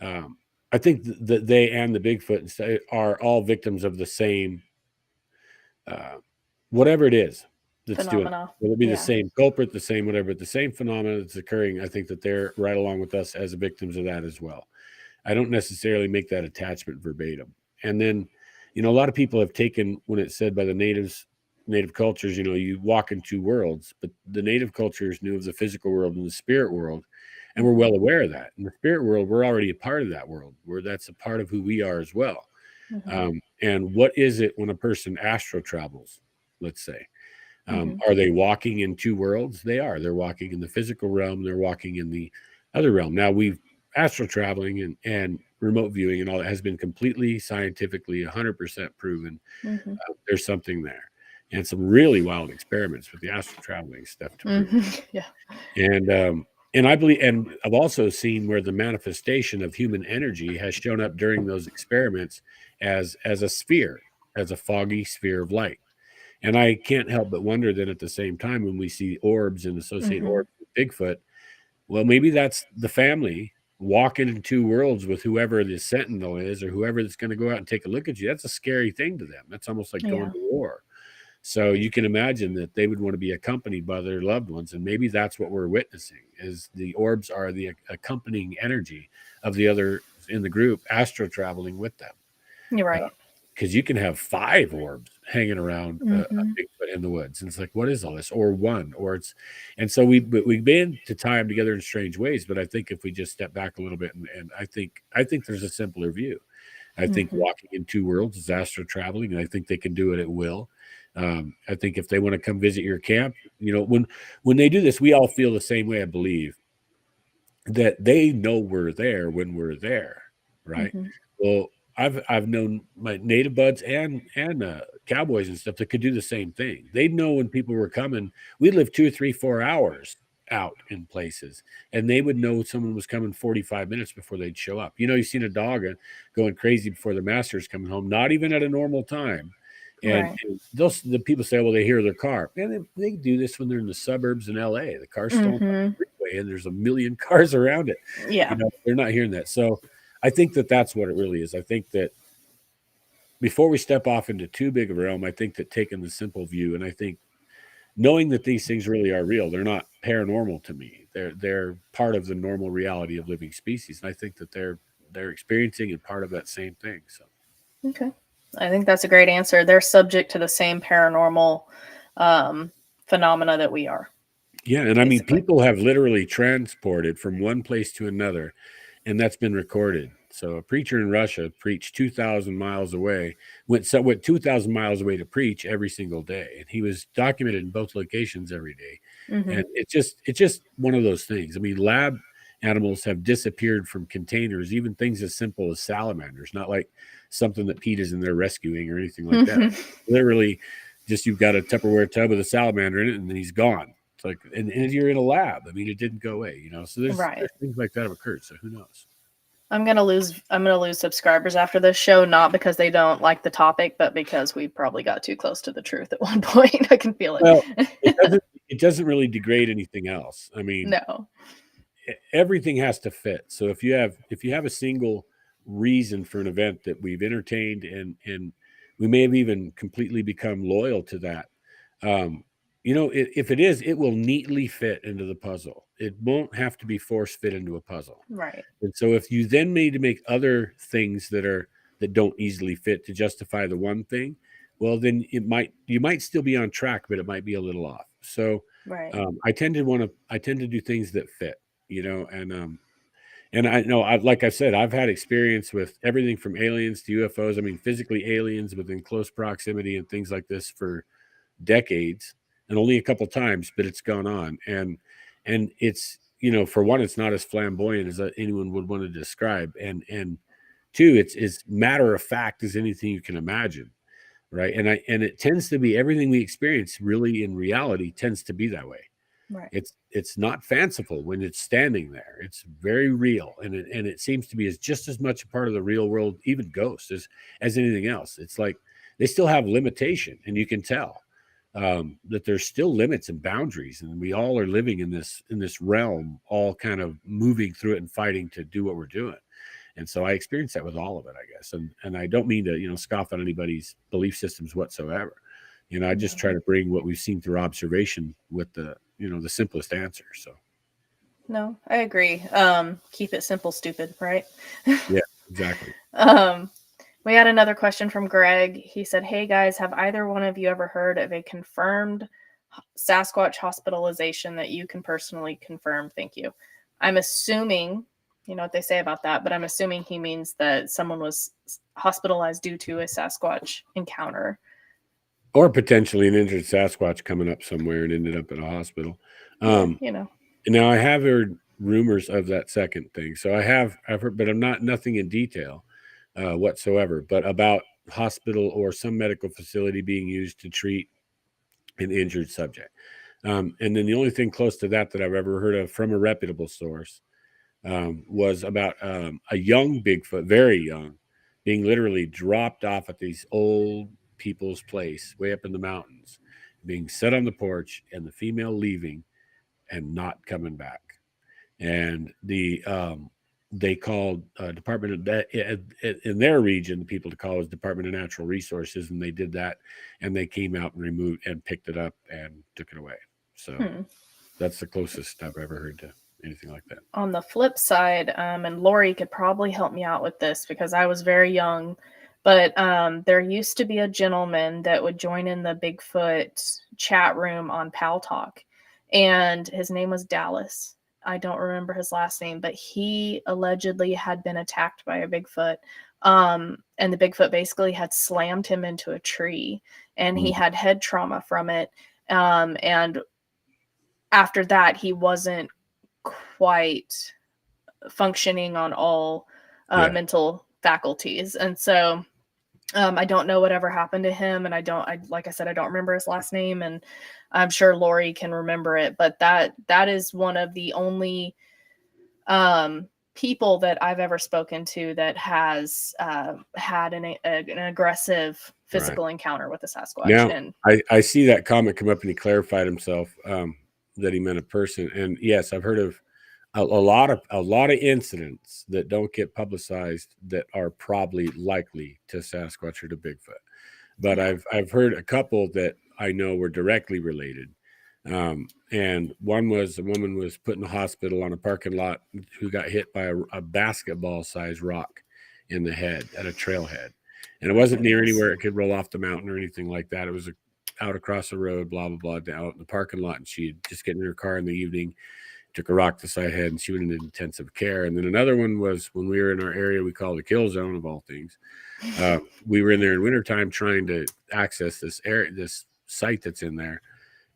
um, they and the Bigfoot are all victims of the same, uh, whatever it is that's doing it. Phenomena. Whether it be the Yeah. same culprit, the same whatever, but the same phenomena that's occurring. I think that they're right along with us as victims of that as well. I don't necessarily make that attachment verbatim. And then, a lot of people have taken when it's said by the native cultures, you walk in two worlds, but the native cultures knew of the physical world and the spirit world, and we're Mm-hmm. well aware of that. In the spirit world, we're already a part of that world, where that's a part of who we are as well. Mm-hmm. And what is it when a person astral travels, let's say? Are they walking in two worlds? They are. They're walking in the physical realm. They're walking in the other realm. Now, we've astral traveling and remote viewing and all that has been completely scientifically 100% proven. Mm-hmm. There's something there, and some really wild experiments with the astral traveling stuff to prove Mm-hmm. Yeah. and I believe, and I've also seen where the manifestation of human energy has shown up during those experiments as a sphere, as a foggy sphere of light. And I can't help but wonder that at the same time, when we see orbs and associate Mm-hmm. orbs with Bigfoot, well, maybe that's the family walking in two worlds with whoever the sentinel is or whoever that's going to go out and take a look at you. That's a scary thing to them. That's almost like going Yeah. to war. So you can imagine that they would want to be accompanied by their loved ones, and maybe that's what we're witnessing. Is the orbs are the accompanying energy of the other in the group, astro traveling with them. You're right. Because you can have 5 orbs hanging around a Mm-hmm. Bigfoot in the woods, and it's like, what is all this? Or one, or it's, and so we've been to tie them together in strange ways. But I think if we just step back a little bit, and I think there's a simpler view. I think Mm-hmm. walking in two worlds is astro traveling, and I think they can do it at will. I think if they want to come visit your camp, when they do this, we all feel the same way. I believe that they know we're there when we're there, right? Mm-hmm. Well, I've known my native buds and cowboys and stuff that could do the same thing. They'd know when people were coming. We'd live 2 or 3, 4 hours out in places, and they would know someone was coming 45 minutes before they'd show up. You've seen a dog going crazy before the master's coming home, not even at a normal time. And, Right. and those the people say, well, they hear their car. And they do this when they're in the suburbs in LA. The car's stolen off Mm-hmm. the freeway, and there's a million cars around it. Yeah. They're not hearing that. So I think that that's what it really is. I think that before we step off into too big of a realm, I think that taking the simple view, and I think knowing that these things really are real, they're not paranormal to me. They're part of the normal reality of living species, and I think that they're experiencing and part of that same thing. So Okay. I think that's a great answer. They're subject to the same paranormal um, phenomena that we are, yeah, and I mean, basically. people have literally transported from one place to another, and that's been recorded. So a preacher in Russia preached 2,000 miles away, went 2,000 miles away to preach every single day, and he was documented in both locations every day. Mm-hmm. And it's just one of those things. I mean, lab animals have disappeared from containers, even things as simple as salamanders, not like something that PETA is in there rescuing or anything like that. Literally, just you've got a Tupperware tub with a salamander in it, and then he's gone. It's like, and you're in a lab. I mean, it didn't go away. So there's Right. things like that have occurred. So who knows? I'm gonna lose subscribers after this show, not because they don't like the topic, but because we probably got too close to the truth at one point. I can feel Well, it. it doesn't really degrade anything else. I mean, No. everything has to fit. So if you have a single reason for an event that we've entertained and we may have even completely become loyal to that, if it is, it will neatly fit into the puzzle. It won't have to be force fit into a puzzle. Right. And so if you then need to make other things that don't easily fit to justify the one thing, well, then you might still be on track, but it might be a little off. So Right. I tend to do things that fit, and I know, like I said, I've had experience with everything from aliens to UFOs. I mean, physically aliens within close proximity and things like this for decades, and only a couple times, but it's gone on. And it's, for one, it's not as flamboyant as anyone would want to describe, and two, it's as matter of fact as anything you can imagine, right? And it tends to be everything we experience really in reality tends to be that way. Right. It's not fanciful when it's standing there. It's very real, and it seems to be as just as much a part of the real world, even ghosts, as anything else. It's like they still have limitation, and you can tell that there's still limits and boundaries, and we all are living in this realm, all kind of moving through it and fighting to do what we're doing. And so I experience that with all of it, I guess. And I don't mean to, scoff at anybody's belief systems whatsoever. I just try to bring what we've seen through observation with the simplest answer. So No, I agree. Keep it simple, stupid, right? yeah, exactly. We had another question from Greg. He said, "Hey guys, have either one of you ever heard of a confirmed Sasquatch hospitalization that you can personally confirm? Thank you." I'm assuming, you know what they say about that, but I'm assuming he means that someone was hospitalized due to a Sasquatch encounter. or potentially an injured Sasquatch coming up somewhere and ended up in a hospital. Yeah, Um, you know. Now I have heard rumors of that second thing, so I've heard, but I'm not nothing in detail whatsoever, but about hospital or some medical facility being used to treat an injured subject. And then the only thing close to that that I've ever heard of from a reputable source was about a young Bigfoot, very young, being literally dropped off at these old people's place way up in the mountains, being set on the porch, and the female leaving and not coming back. And they called Department of that in their region. The people to call was Department of Natural Resources, and they did that, and they came out and removed and picked it up and took it away. So Hmm. that's the closest I've ever heard to anything like that. On the flip side, and Lori could probably help me out with this because I was very young, but there used to be a gentleman that would join in the Bigfoot chat room on Pal Talk, and his name was Dallas. I don't remember his last name, but he allegedly had been attacked by a Bigfoot. And the Bigfoot basically had slammed him into a tree, and he had head trauma from it. And after that, he wasn't quite functioning on all Yeah. mental faculties. And so I don't know whatever happened to him. And like I said, I don't remember his last name, and I'm sure Lori can remember it, but that is one of the only people that I've ever spoken to that has had an aggressive Right. physical encounter with a Sasquatch. Now, And I see that comment come up, and he clarified himself that he meant a person. And yes, I've heard of a lot of incidents that don't get publicized that are probably likely to Sasquatch or to Bigfoot. But yeah. I've heard a couple that I know were directly related. And one was a woman was put in the hospital on a parking lot who got hit by a basketball sized rock in the head at a trailhead. And it wasn't near Goodness. anywhere it could roll off the mountain or anything like that. It was out across the road, blah, blah, blah, down in the parking lot. And she had just get in her car in the evening, took a rock to the side of the head, and she went into intensive care. And then another one was when we were in our area we call the kill zone of all things. We were in there in wintertime trying to access this area, this site that's in there.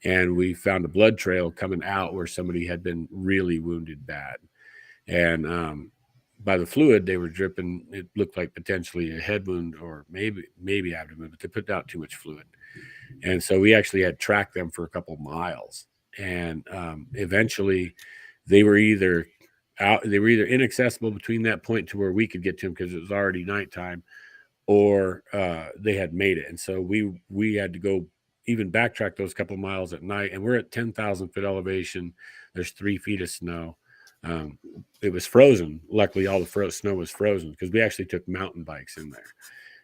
And we found a blood trail coming out where somebody had been really wounded bad. And by the fluid they were dripping, it looked like potentially a head wound or maybe abdomen, but they put out too much fluid. And so we actually had tracked them for a couple miles. And eventually they were either inaccessible between that point to where we could get to them because it was already nighttime, or they had made it. And so we had to go even backtrack those couple miles at night. And we're at 10,000 foot elevation. There's 3 feet of snow. It was frozen. Luckily, all the snow was frozen because we actually took mountain bikes in there,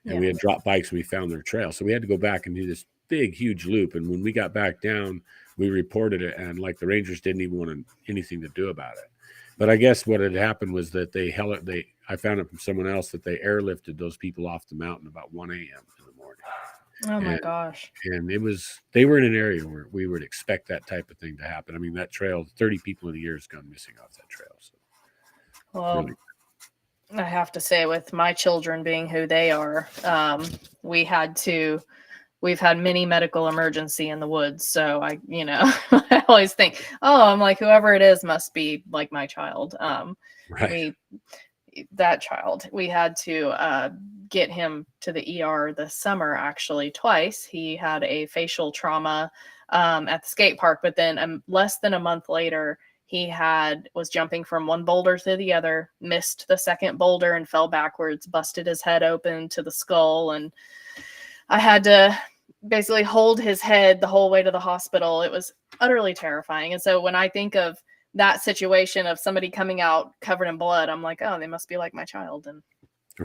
and we had dropped bikes and we found their trail. So we had to go back and do this big, huge loop. And when we got back down, we reported it, and like the Rangers didn't even want anything to do about it. But I guess what had happened was that I found it from someone else that they airlifted those people off the mountain about 1 a.m. in the morning. Oh my And gosh. and they were in an area where we would expect that type of thing to happen. I mean, that trail, 30 people in a year has gone missing off that trail. So Well, really, I have to say, with my children being who they are, we've had many medical emergency in the woods. So I always think, oh, I'm like, whoever it is must be like my child. right. We had to get him to the ER this summer, actually twice. He had a facial trauma at the skate park, but then less than a month later, he was jumping from one boulder to the other, missed the second boulder and fell backwards, busted his head open to the skull. And I had to basically hold his head the whole way to the hospital. It was utterly terrifying. And so when I think of that situation of somebody coming out covered in blood, I'm like, oh, they must be like my child. And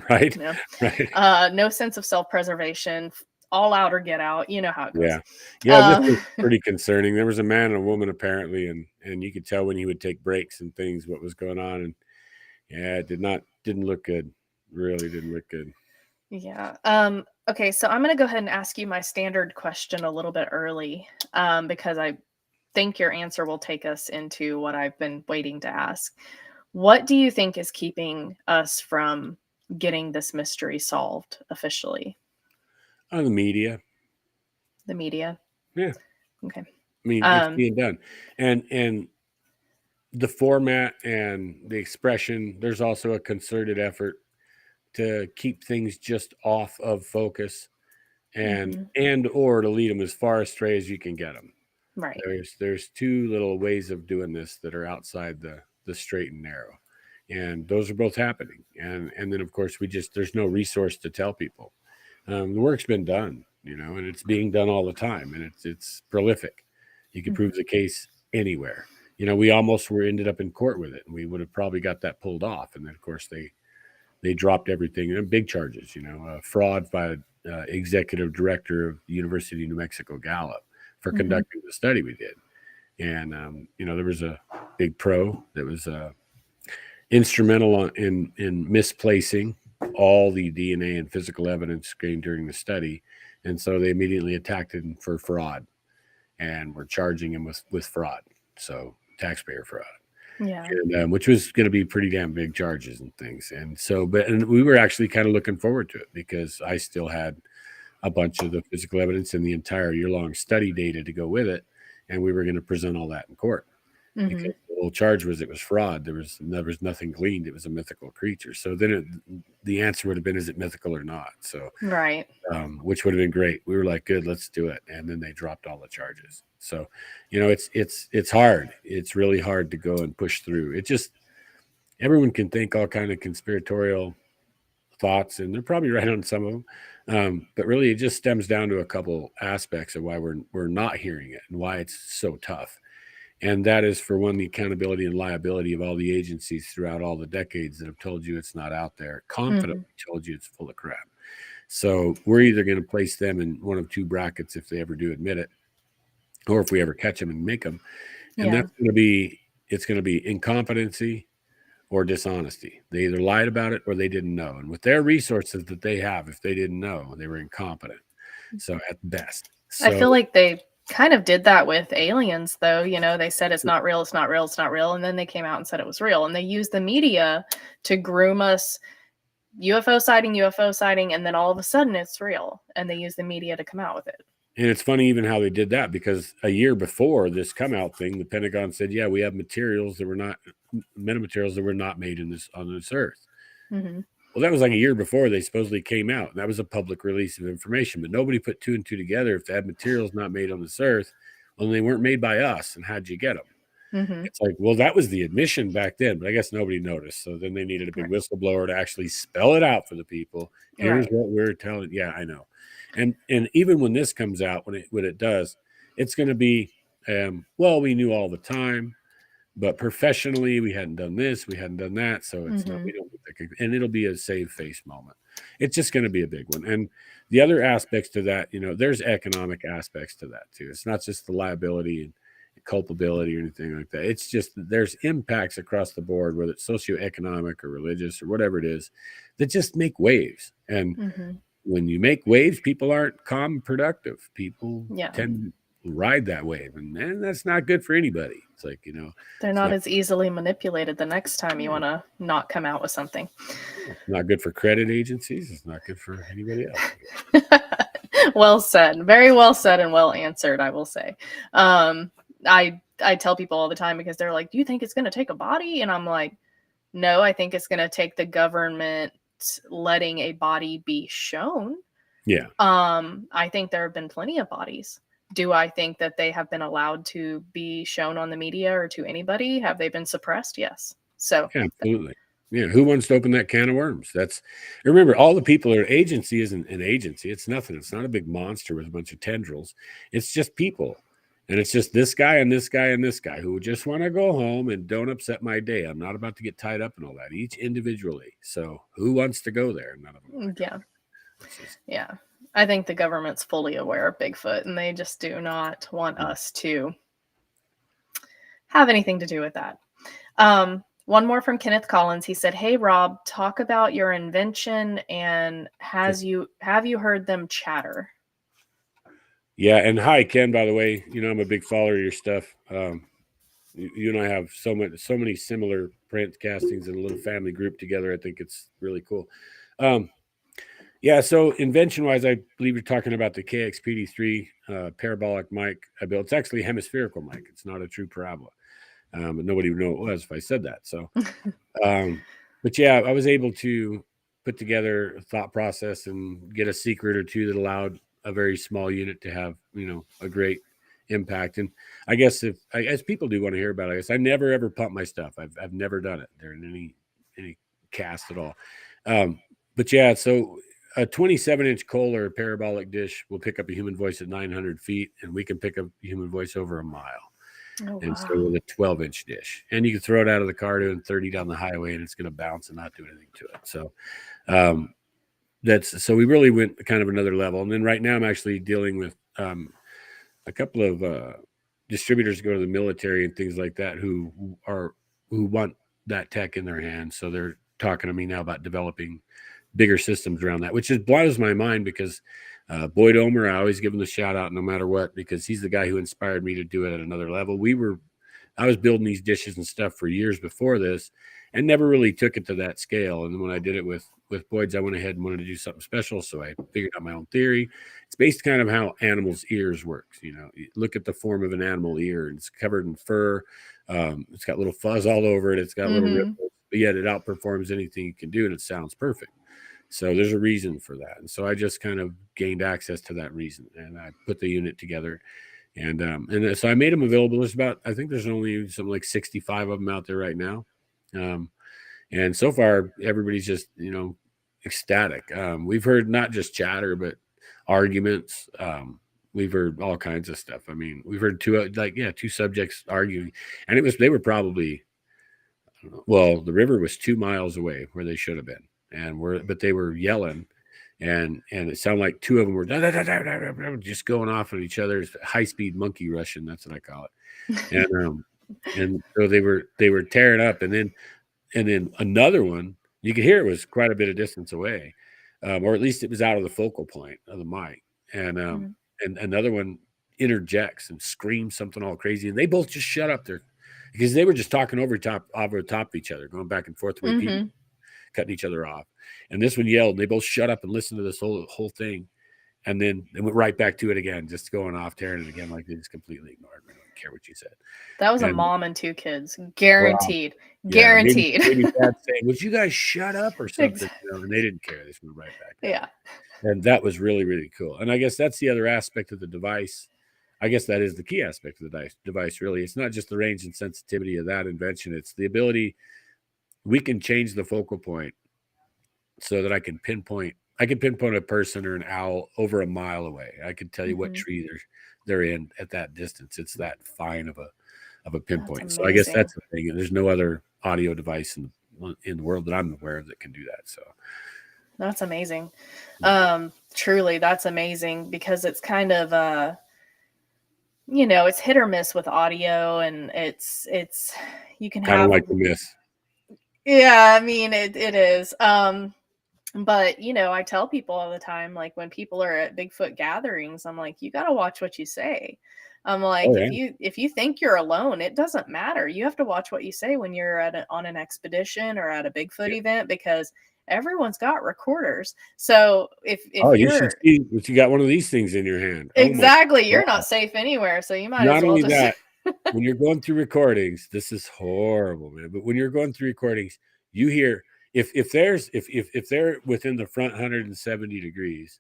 Right. you know, Right. no sense of self-preservation, all out or get out. You know how it goes. Yeah. Yeah. This was pretty concerning. There was a man and a woman apparently, and you could tell when he would take breaks and things what was going on. And yeah, it didn't look good. Really didn't look good. Yeah. Okay, so I'm going to go ahead and ask you my standard question a little bit early, because I think your answer will take us into what I've been waiting to ask. What do you think is keeping us from getting this mystery solved officially? The media. The media. Yeah. Okay. I mean, it's being done. And the format and the expression, there's also a concerted effort to keep things just off of focus and or to lead them as far astray as you can get them. Right. There's two little ways of doing this that are outside the straight and narrow, and those are both happening. And then of course there's no resource to tell people. The work's been done, and it's being done all the time, and it's prolific. You can prove the case anywhere. We almost ended up in court with it, and we would have probably got that pulled off. And then of course they dropped everything, and big charges. Fraud by executive director of the University of New Mexico Gallup for conducting the study we did. And there was a big pro that was instrumental in misplacing all the DNA and physical evidence gained during the study, and so they immediately attacked him for fraud, and were charging him with fraud, so taxpayer fraud. Yeah. And, which was going to be pretty damn big charges and things. And so, and we were actually kind of looking forward to it because I still had a bunch of the physical evidence and the entire year-long study data to go with it, and we were going to present all that in court. Because the whole charge was it was fraud. There was nothing gleaned. It was a mythical creature. So then the answer would have been, is it mythical or not? So right, which would have been great. We were like, good, let's do it. And then they dropped all the charges. So, it's hard. It's really hard to go and push through. It just, everyone can think all kind of conspiratorial thoughts, and they're probably right on some of them. But really, it just stems down to a couple aspects of why we're not hearing it and why it's so tough. And that is, for one, the accountability and liability of all the agencies throughout all the decades that have told you it's not out there, confidently told you it's full of crap. So we're either going to place them in one of two brackets if they ever do admit it, or if we ever catch them and make them. And that's going to be, it's going to be incompetency or dishonesty. They either lied about it or they didn't know. And with their resources that they have, if they didn't know, they were incompetent. So at best. I feel like they kind of did that with aliens, though. They said it's not real, it's not real, it's not real, and then they came out and said it was real, and they used the media to groom us. UFO sighting, and then all of a sudden it's real, and they used the media to come out with it. And it's funny even how they did that, because a year before this come out thing, the Pentagon said, yeah, we have materials that were not metamaterials that were not made on this earth. Well, that was like a year before they supposedly came out, and that was a public release of information. But nobody put two and two together. If they had materials not made on this earth, well, they weren't made by us, and how'd you get them? It's like, well, that was the admission back then, but I guess nobody noticed. So then they needed a big whistleblower to actually spell it out for the people. Here's what we're telling. Yeah, I know. And even when this comes out, when it does, it's going to be, well, we knew all the time, but professionally, we hadn't done this, we hadn't done that. So it's not, we don't think, and it'll be a save face moment. It's just going to be a big one. And the other aspects to that, there's economic aspects to that too. It's not just the liability and culpability or anything like that. It's just, there's impacts across the board, whether it's socioeconomic or religious or whatever it is, that just make waves. And when you make waves, people aren't calm and productive. People tend to ride that wave, and that's not good for anybody. It's like, they're not as easily manipulated the next time you want to not come out with something. It's not good for credit agencies. It's not good for anybody else. Well said. Very well said and well answered, I will say. I tell people all the time, because they're like, do you think it's going to take a body? And I'm like, no, I think it's going to take the government letting a body be shown. Yeah. I think there have been plenty of bodies. Do I think that they have been allowed to be shown on the media or to anybody? Have they been suppressed? Yes. So yeah, absolutely. Yeah. Who wants to open that can of worms? Remember, all the people are agency isn't an agency. It's nothing. It's not a big monster with a bunch of tendrils. It's just people. And it's just this guy and this guy and this guy who just want to go home and don't upset my day. I'm not about to get tied up in all that, each individually. So who wants to go there? None of them. Yeah. Yeah. I think the government's fully aware of Bigfoot, and they just do not want us to have anything to do with that. One more from Kenneth Collins. He said, hey, Rob, talk about your invention, and have you heard them chatter? Yeah. And hi, Ken, by the way. I'm a big follower of your stuff. You and I have so many similar print castings and a little family group together. I think it's really cool. Yeah, so invention-wise, I believe you're talking about the KXPD3 parabolic mic I built. It's actually a hemispherical mic. It's not a true parabola. But nobody would know it was if I said that. So, um, but yeah, I was able to put together a thought process and get a secret or two that allowed a very small unit to have, a great impact. And I guess as people do want to hear about it, I guess I never ever pump my stuff. I've never done it there in any cast at all. Um, but yeah, so a 27-inch Kohler parabolic dish will pick up a human voice at 900 feet, and we can pick up a human voice over a mile. Oh, And so wow. with a 12-inch dish, and you can throw it out of the car doing 30 down the highway, and it's going to bounce and not do anything to it. So um, so we really went kind of another level. And then right now I'm actually dealing with a couple of distributors go to the military and things like that who want that tech in their hands. So they're talking to me now about developing bigger systems around that, which just blows my mind because Boyd Omer, I always give him the shout out no matter what, because he's the guy who inspired me to do it at another level. I was building these dishes and stuff for years before this and never really took it to that scale. And then when I did it with Boyd's, I went ahead and wanted to do something special. So I figured out my own theory. It's based kind of how animals' ears works. You look at the form of an animal ear, and it's covered in fur. It's got little fuzz all over it. It's got little Mm-hmm. ripples, but yet it outperforms anything you can do, and it sounds perfect. So there's a reason for that. And so I just kind of gained access to that reason, and I put the unit together. And so I made them available. I think there's only something like 65 of them out there right now. Um, and so far, everybody's just, ecstatic. We've heard not just chatter, but arguments. We've heard all kinds of stuff. I mean, we've heard two subjects arguing, and they were probably, I don't know, well, the river was 2 miles away where they should have been, but they were yelling, and it sounded like two of them were just going off at each other's high speed monkey rushing. That's what I call it. And so they were tearing up, and then another one, you could hear it was quite a bit of distance away, or at least it was out of the focal point of the mic. And another one interjects and screams something all crazy, and they both just shut up there because they were just talking over top of each other, going back and forth the way people Mm-hmm. cutting each other off. And this one yelled, and they both shut up and listened to this whole thing, and then they went right back to it again, just going off, tearing it again, like they just completely ignored me. I don't care what you said. That was a And mom and two kids. wow, Guaranteed. yeah, Guaranteed. maybe dad saying, "Would you guys shut up?" or something, and they didn't care. They just went right back there. Yeah. And that was really, really cool. And I guess that's the other aspect of the device. I guess that is the key aspect of the device, really. It's not just the range and sensitivity of that invention. It's the ability we can change the focal point so that I can pinpoint a person or an owl over a mile away. I can tell you what Mm-hmm. tree they're in at that distance. It's that fine of a That's pinpoint. So I guess amazing. that's the thing. And there's no other audio device in the world that I'm aware of that can do that. So That's amazing. Truly, that's amazing because it's kind of it's hit or miss with audio, and it's you can kind of have like the miss. yeah, I mean it is. But I tell people all the time, like when people are at Bigfoot gatherings, I'm like, you gotta watch what you say. I'm like, Oh if yeah. you think you're alone, it doesn't matter. You have to watch what you say when you're on an expedition or at a Bigfoot Yeah. event because everyone's got recorders. So if Oh, you should you're see if you got one of these things in your hand. Oh my exactly, you're God. not safe anywhere, so you might as Not well only just that, when you're going through recordings, this is horrible, man. But when you're going through recordings, you hear if they're within the front 170 degrees,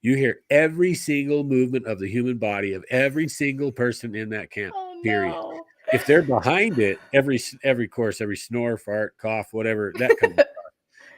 you hear every single movement of the human body of every single person in that camp. oh Period. no. If they're behind it, every course, every snore, fart, cough, whatever that comes.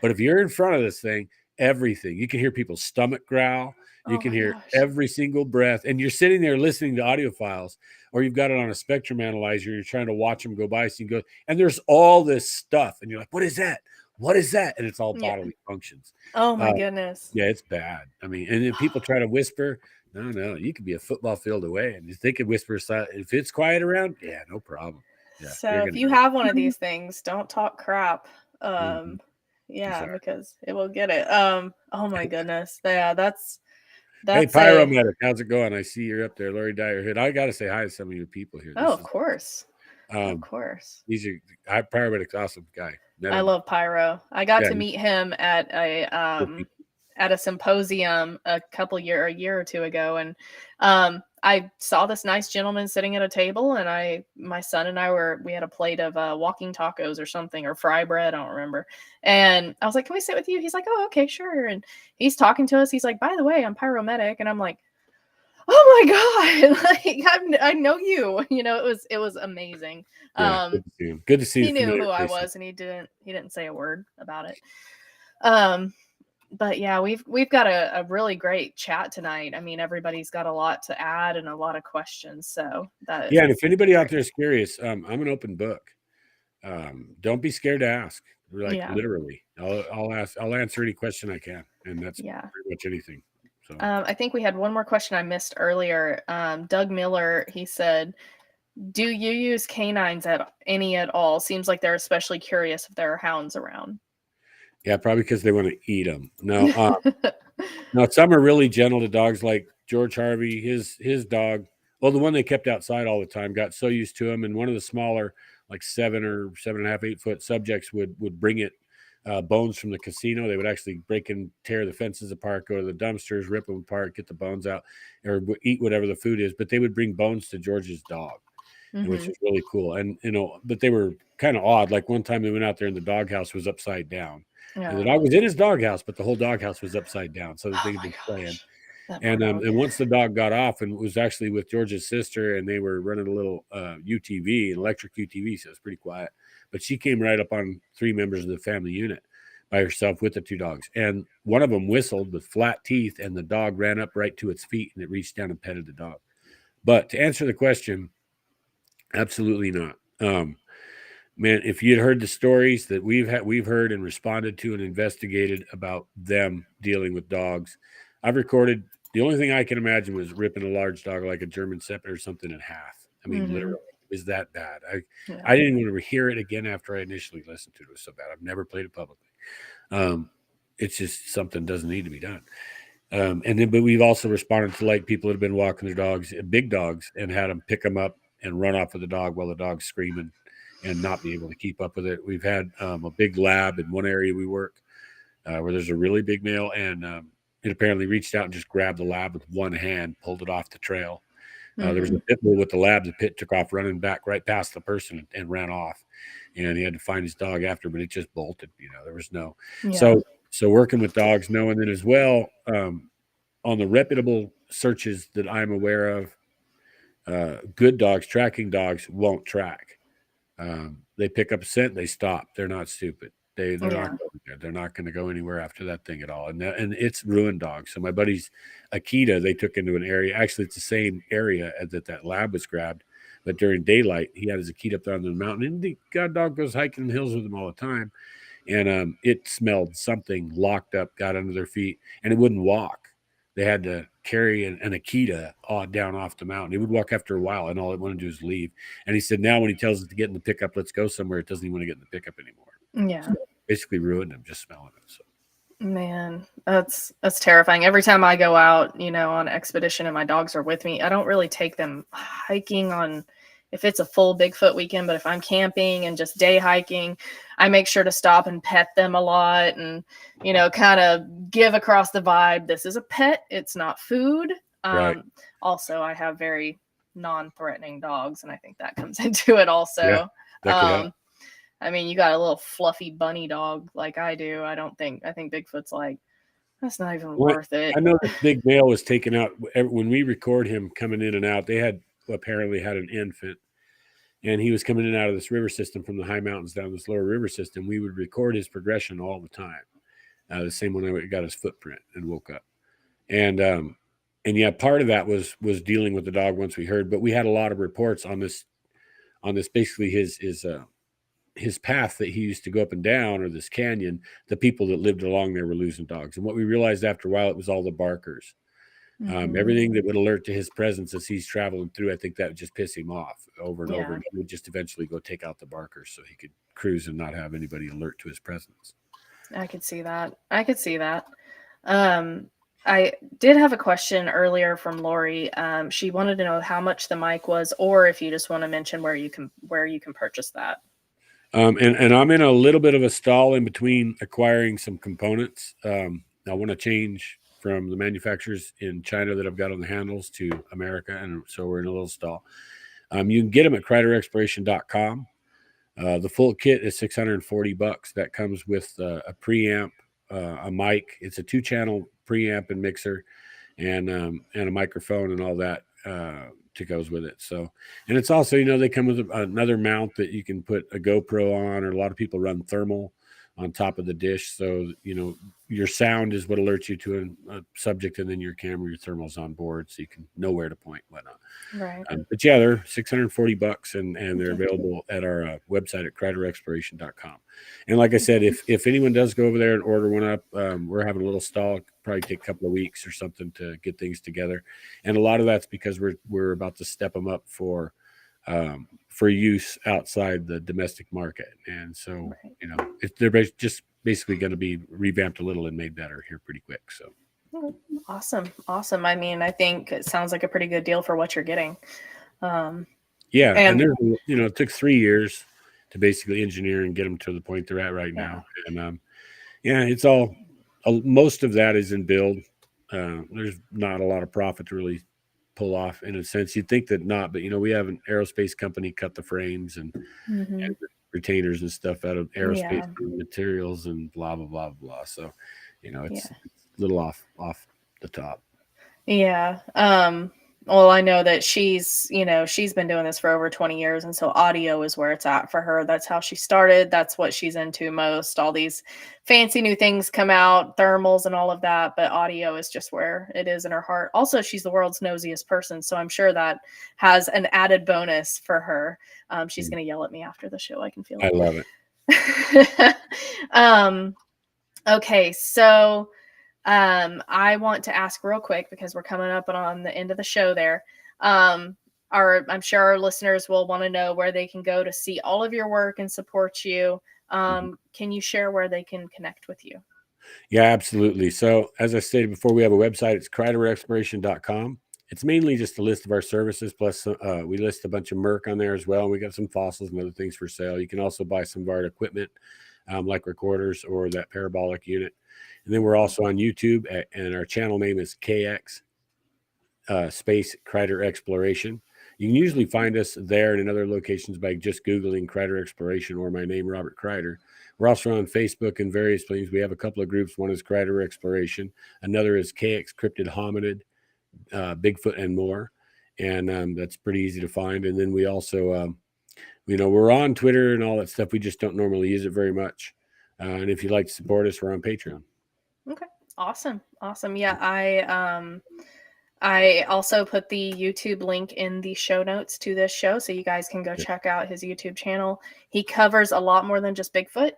But if you're in front of this thing, everything, you can hear people's stomach growl. You Oh can my hear gosh. every single breath. And you're sitting there listening to audio files, or you've got it on a spectrum analyzer. You're trying to watch them go by. So you can go, and there's all this stuff. And you're like, what is that? What is that? And it's all Yeah. bodily functions. Oh Uh, my goodness. yeah, it's bad. I mean, and then people try to whisper. No, you could be a football field away, and they can whisper. If it's quiet around, yeah, no problem. Yeah, you're So if gonna you know. have one of these things, don't talk crap. Mhm, Yeah, exactly. because it will get it. Oh my goodness. Yeah, Hey, that's a Pyromedic, how's it going? I see you're up there, Lori Dyer Hood. I got to say hi to some of your people here. oh, This of is course. Of um, course. these are Pyromedic's awesome guy. Met I him. love Pyro. I got Yeah, to he's meet him at a good people. at a symposium a year or two ago, and I saw this nice gentleman sitting at a table, and my son and we had a plate of walking tacos or something, or fry bread, I don't remember. And I was like, "Can we sit with you?" He's like, "Oh, okay, sure." And he's talking to us. He's like, "By the way, I'm pyromedic," and I'm like, "Oh my god!" Like I know you. It was amazing. Yeah, good to see him. Good to see He the knew familiar who I faces. was, and he didn't say a word about it. Um, but yeah, we've got a really great chat tonight. I mean, everybody's got a lot to add and a lot of questions. So that Yeah, and if anybody out great. there is curious, I'm an open book. Don't be scared to ask. Like Yeah, literally, I'll answer any question I can, and that's yeah. pretty much anything. So I think we had one more question I missed earlier. Doug Miller, he said, "Do you use canines at all? Seems like they're especially curious if there are hounds around." yeah, probably because they want to eat them. No, no, some are really gentle to dogs, like George Harvey. His dog, well, the one they kept outside all the time, got so used to him, and one of the smaller, like 7 or 7.5, 8 foot subjects would bring it bones from the casino. They would actually break and tear the fences apart, go to the dumpsters, rip them apart, get the bones out, or eat whatever the food is. But they would bring bones to George's dog, which Hmm. is really cool. And but they were kind of odd. Like one time they went out there and the doghouse was upside down, and the Yeah. dog was in his doghouse, but the whole doghouse was upside down, so that Oh they could my be playing. gosh, that poor dog. And once the dog got off and was actually with George's sister, and they were running a little UTV, an electric UTV, so it was pretty quiet. But she came right up on 3 members of the family unit by herself with the 2 dogs, and one of them whistled with flat teeth, and the dog ran up right to its feet, and it reached down and petted the dog. But to answer the question, absolutely not. Man, if you'd heard the stories that we've heard and responded to and investigated about them dealing with dogs, I've recorded. The only thing I can imagine was ripping a large dog like a German Shepherd or something in half. I mean, Hmm. literally, it was that bad. Yeah. I didn't want to hear it again after I initially listened to it. It was so bad. I've never played it publicly. Um, it's just something doesn't need to be done. But we've also responded to like people that have been walking their dogs, big dogs, and had them pick them up and run off with the dog while the dog's screaming and not be able to keep up with it. We've had a big lab in one area we work where there's a really big male, and it apparently reached out and just grabbed the lab with one hand, pulled it off the trail. There was a Hmm. pit bull with the lab. The pit took off running back right past the person and ran off, and he had to find his dog after, but it just bolted. There was no Yeah. so working with dogs, knowing that as well. On the reputable searches that I'm aware of, good dogs, tracking dogs won't track. They pick up a scent, they stop. They're not stupid. They're not Yeah. going there. They're not going to go anywhere after that thing at all. And it's ruined dogs. So my buddy's Akita, they took into an area. Actually, it's the same area that lab was grabbed, but during daylight, he had his Akita up there on the mountain, and the god dog goes hiking in the hills with him all the time. And it smelled something locked up, got under their feet, and it wouldn't walk. They had to carry an Akita down off the mountain. It would walk after a while, and all it wanted to do is leave. And he said now when he tells it to get in the pickup, let's go somewhere, it doesn't even want to get in the pickup anymore. Yeah. So basically ruined him just smelling it. So Man, that's terrifying. Every time I go out, on expedition and my dogs are with me, I don't really take them hiking on if it's a full Bigfoot weekend, but if I'm camping and just day hiking, I make sure to stop and pet them a lot and, kind of give across the vibe. This is a pet, it's not food. right. Also, I have very non-threatening dogs, and I think that comes into it Yeah, also. that could help. I mean, you got a little fluffy bunny dog like I do. I think Bigfoot's like, that's not even What worth it. I know this big male was taken out when we record him coming in and out. They had apparently had an infant, and he was coming in and out of this river system from the high mountains down this lower river system. We would record his progression all the time. The same one I got his footprint and woke up, and yeah, part of that was dealing with the dog once we heard, but we had a lot of reports on this basically his path that he used to go up and down, or this canyon. The people that lived along there were losing dogs, and what we realized after a while, it was all the barkers. Hmm. Everything that would alert to his presence as he's traveling through, I think that would just piss him off over and over. Yeah, And he would just eventually go take out the barkers so he could cruise and not have anybody alert to his presence. I could see that. I could see that. Um, I did have a question earlier from Lori. She wanted to know how much the mic was, or if you just want to mention where you can purchase that. And I'm in a little bit of a stall in between acquiring some components. I want to change from the manufacturers in China that I've got on the handles to America, and so we're in a little stall. You can get them at KryderExploration.com. The full kit is $640. That comes with a preamp, a mic. It's a 2-channel preamp and mixer, and a microphone and all that to goes with it. So, and it's also, they come with another mount that you can put a GoPro on, or a lot of people run thermal on top of the dish. So, your sound is what alerts you to a subject, and then your camera, your thermal's on board, so you can know where to point, whatnot. Right. But yeah, they're $640, and they're available at our website at KryderExploration.com. And like I said, if anyone does go over there and order one up, we're having a little stall. Probably take a couple of weeks or something to get things together. And a lot of that's because we're about to step them up for use outside the domestic market. And so, they're just basically going to be revamped a little and made better here pretty quick. So. Awesome. I mean, I think it sounds like a pretty good deal for what you're getting. Yeah, and there's, it took 3 years to basically engineer and get them to the point they're at right now. And it's all most of that is in build. There's not a lot of profit to really pull off, in a sense. You'd think that not, but we have an aerospace company cut the frames and retainers and stuff out of aerospace materials and blah blah blah blah. So, it's a little off the top. Yeah. Well, I know that she's been doing this for over 20 years. And so audio is where it's at for her. That's how she started. That's what she's into most. All these fancy new things come out, thermals and all of that. But audio is just where it is in her heart. Also, she's the world's nosiest person. So I'm sure that has an added bonus for her. She's going to yell at me after the show. I can feel it. I love it. Okay. So I want to ask real quick, because we're coming up on the end of the show there. I'm sure our listeners will want to know where they can go to see all of your work and support you. Can you share where they can connect with you? Yeah, absolutely. So as I stated before, we have a website. It's KryderExploration.com. It's mainly just a list of our services. Plus we list a bunch of Merc on there as well. And we got some fossils and other things for sale. You can also buy some of our equipment, like recorders or that parabolic unit. And then we're also on YouTube, and our channel name is KX space Kryder Exploration. You can usually find us there and in other locations by just Googling Kryder Exploration or my name, Robert Kryder. We're also on Facebook and various things. We have a couple of groups. One is Kryder Exploration. Another is KX Cryptid Hominid, Bigfoot, and more. And that's pretty easy to find. And then we also, we're on Twitter and all that stuff. We just don't normally use it very much. And if you'd like to support us, we're on Patreon. Okay. Awesome. Yeah. I also put the YouTube link in the show notes to this show, so you guys can go check out his YouTube channel. He covers a lot more than just Bigfoot.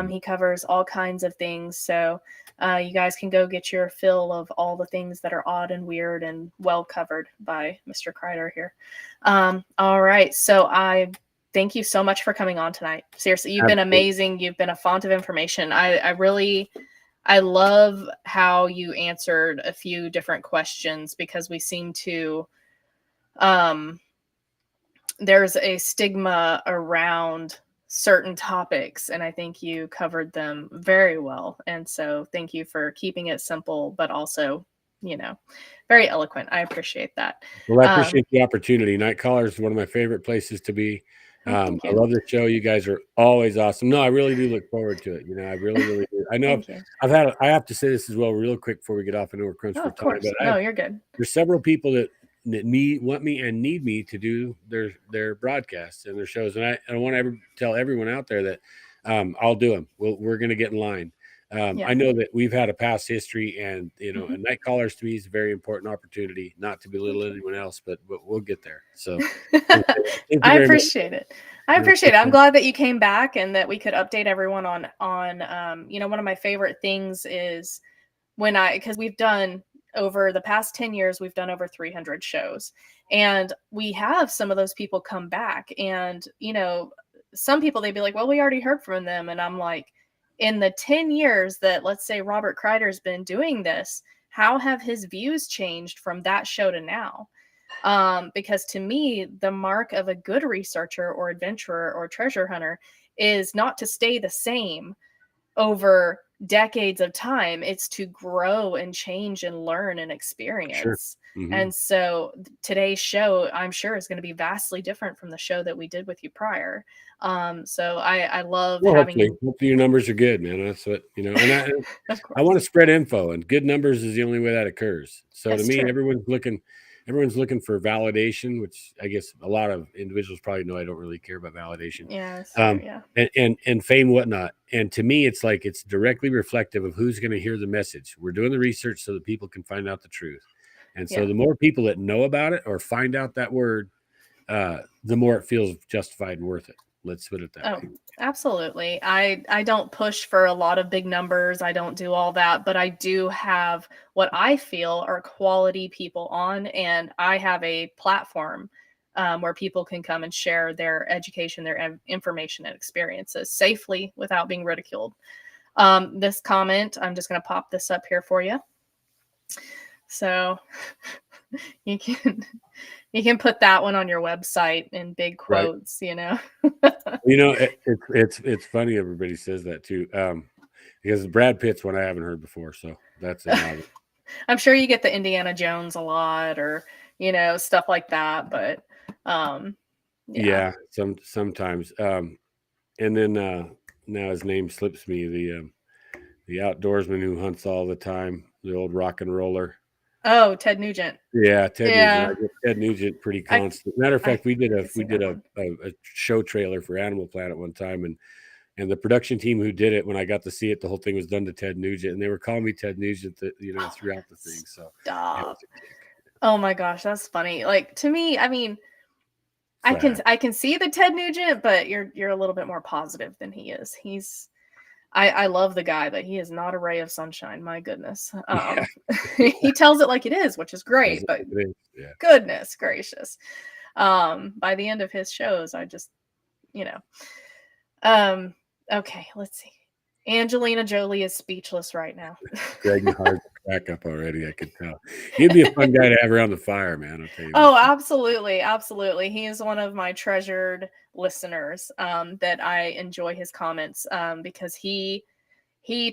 He covers all kinds of things. So you guys can go get your fill of all the things that are odd and weird and well covered by Mr. Kryder here. All right. So I thank you so much for coming on tonight. Seriously, you've been amazing. You've been a font of information. I love how you answered a few different questions, because we seem to, there's a stigma around certain topics, and I think you covered them very well. And so thank you for keeping it simple, but also, very eloquent. I appreciate that. Well, I appreciate the opportunity. Nightcaller is one of my favorite places to be. I love the show. You guys are always awesome. No, I really do look forward to it. I really, really do. I know I have to say this as well real quick before we get off. I know we're crunched for time, but you're good. There's several people that want me and need me to do their broadcasts and their shows. And I want to tell everyone out there that I'll do them. We're going to get in line. I know that we've had a past history, and and Nightcallers to me is a very important opportunity, not to belittle anyone else, but we'll get there. So I appreciate it. I'm glad that you came back and that we could update everyone on one of my favorite things is because we've done over the past 10 years, we've done over 300 shows, and we have some of those people come back, and some people, they'd be like, well, we already heard from them. And I'm like, in the 10 years that, let's say, Robert Kryder's been doing this, how have his views changed from that show to now? Because to me, the mark of a good researcher or adventurer or treasure hunter is not to stay the same over decades of time. It's to grow and change and learn and Sure. experience. Hmm. And so today's show, I'm sure, is going to be vastly different from the show that we did with you prior. So I love Well, having hopefully, you. hopefully your numbers are good, man. That's what, and Of I want to course. spread info, and good numbers is the only way that occurs. So to That's me, true. everyone's looking for validation, which I guess a lot of individuals probably know I don't really care about validation, Yeah, that's true. Yeah. and fame, whatnot. And to me, it's like it's directly reflective of who's going to hear the message. We're doing the research so that people can find out the truth, and so Yeah. the more people that know about it or find out that word, the more it feels justified and worth it. Let's put it that Oh, way. absolutely. I don't push for a lot of big numbers. I don't do all that, but I do have what I feel are quality people on, and I have a platform where people can come and share their education, their information, and experiences safely without being ridiculed. This comment, I'm just going to pop this up here for you, so you can put that one on your website in big Right. quotes. You know. It's funny everybody says that too, because Brad Pitt's one I haven't heard before, so that's a novel. I'm sure you get the Indiana Jones a lot, or stuff like that, but yeah. Yeah, sometimes, and then, now his name slips me, the outdoorsman who hunts all the time, the old rock and roller. Oh, Ted Nugent. Yeah, Ted Nugent. Yeah, I get Ted Nugent pretty I constant. Matter of I fact, we did a could we see did that a one. a show trailer for Animal Planet one time, and the production team who did it, when I got to see it, the whole thing was done to Ted Nugent, and they were calling me Ted Nugent, Oh my throughout the God, thing. So it was stop. a kick. Oh my gosh, that's funny. Like, to me, I mean, That's what happened. I can see the Ted Nugent, but you're a little bit more positive than he is. I love the guy, but he is not a ray of sunshine. My goodness. Yeah, He tells it like it is, which is tells great, it but like it is. Yeah. goodness gracious. By the end of his shows, I just, you know. Um, okay, let's see. Angelina Jolie is speechless right now. Greg, you hired the crack up already. I could tell. You'd be a fun guy to have around the fire, man. I'll tell you Oh, that. absolutely, absolutely. He is one of my treasured listeners. That I enjoy his comments, because he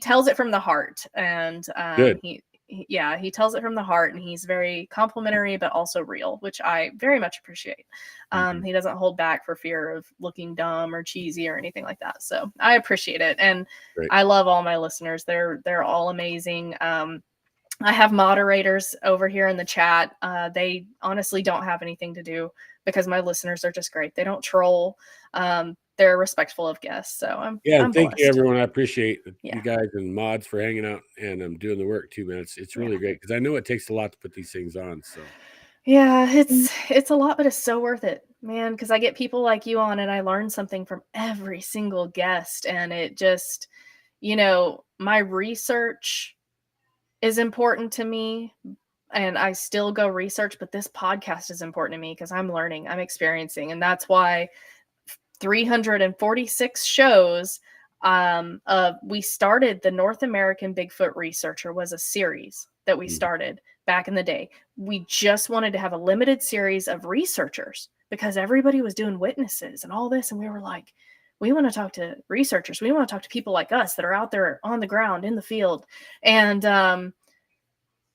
tells it from the heart, and Good. yeah, he tells it from the heart, and he's very complimentary but also real, which I very much appreciate. Mhm. He doesn't hold back for fear of looking dumb or cheesy or anything like that, so I appreciate it. And Great. I love all my listeners. They're all amazing. I have moderators over here in the chat. They honestly don't have anything to do, because my listeners are just great. They don't troll. They're respectful of guests, so Yeah, and I'm thank you, blessed. everyone. I appreciate you Yeah, guys and mods for hanging out and doing the work too, man. It's yeah. really great because I know it takes a lot to put these things on. So Yeah, it's a lot, but it's so worth it, man, because I get people like you on, and I learn something from every single guest, and it just, my research is important to me, and I still go research, but this podcast is important to me because I'm learning, I'm experiencing, and that's why 346 shows. We started the North American Bigfoot Researcher was a series that we mhm. started back in the day. We just wanted to have a limited series of researchers because everybody was doing witnesses and all this, and we were like, we want to talk to researchers. We want to talk to people like us that are out there on the ground in the field, and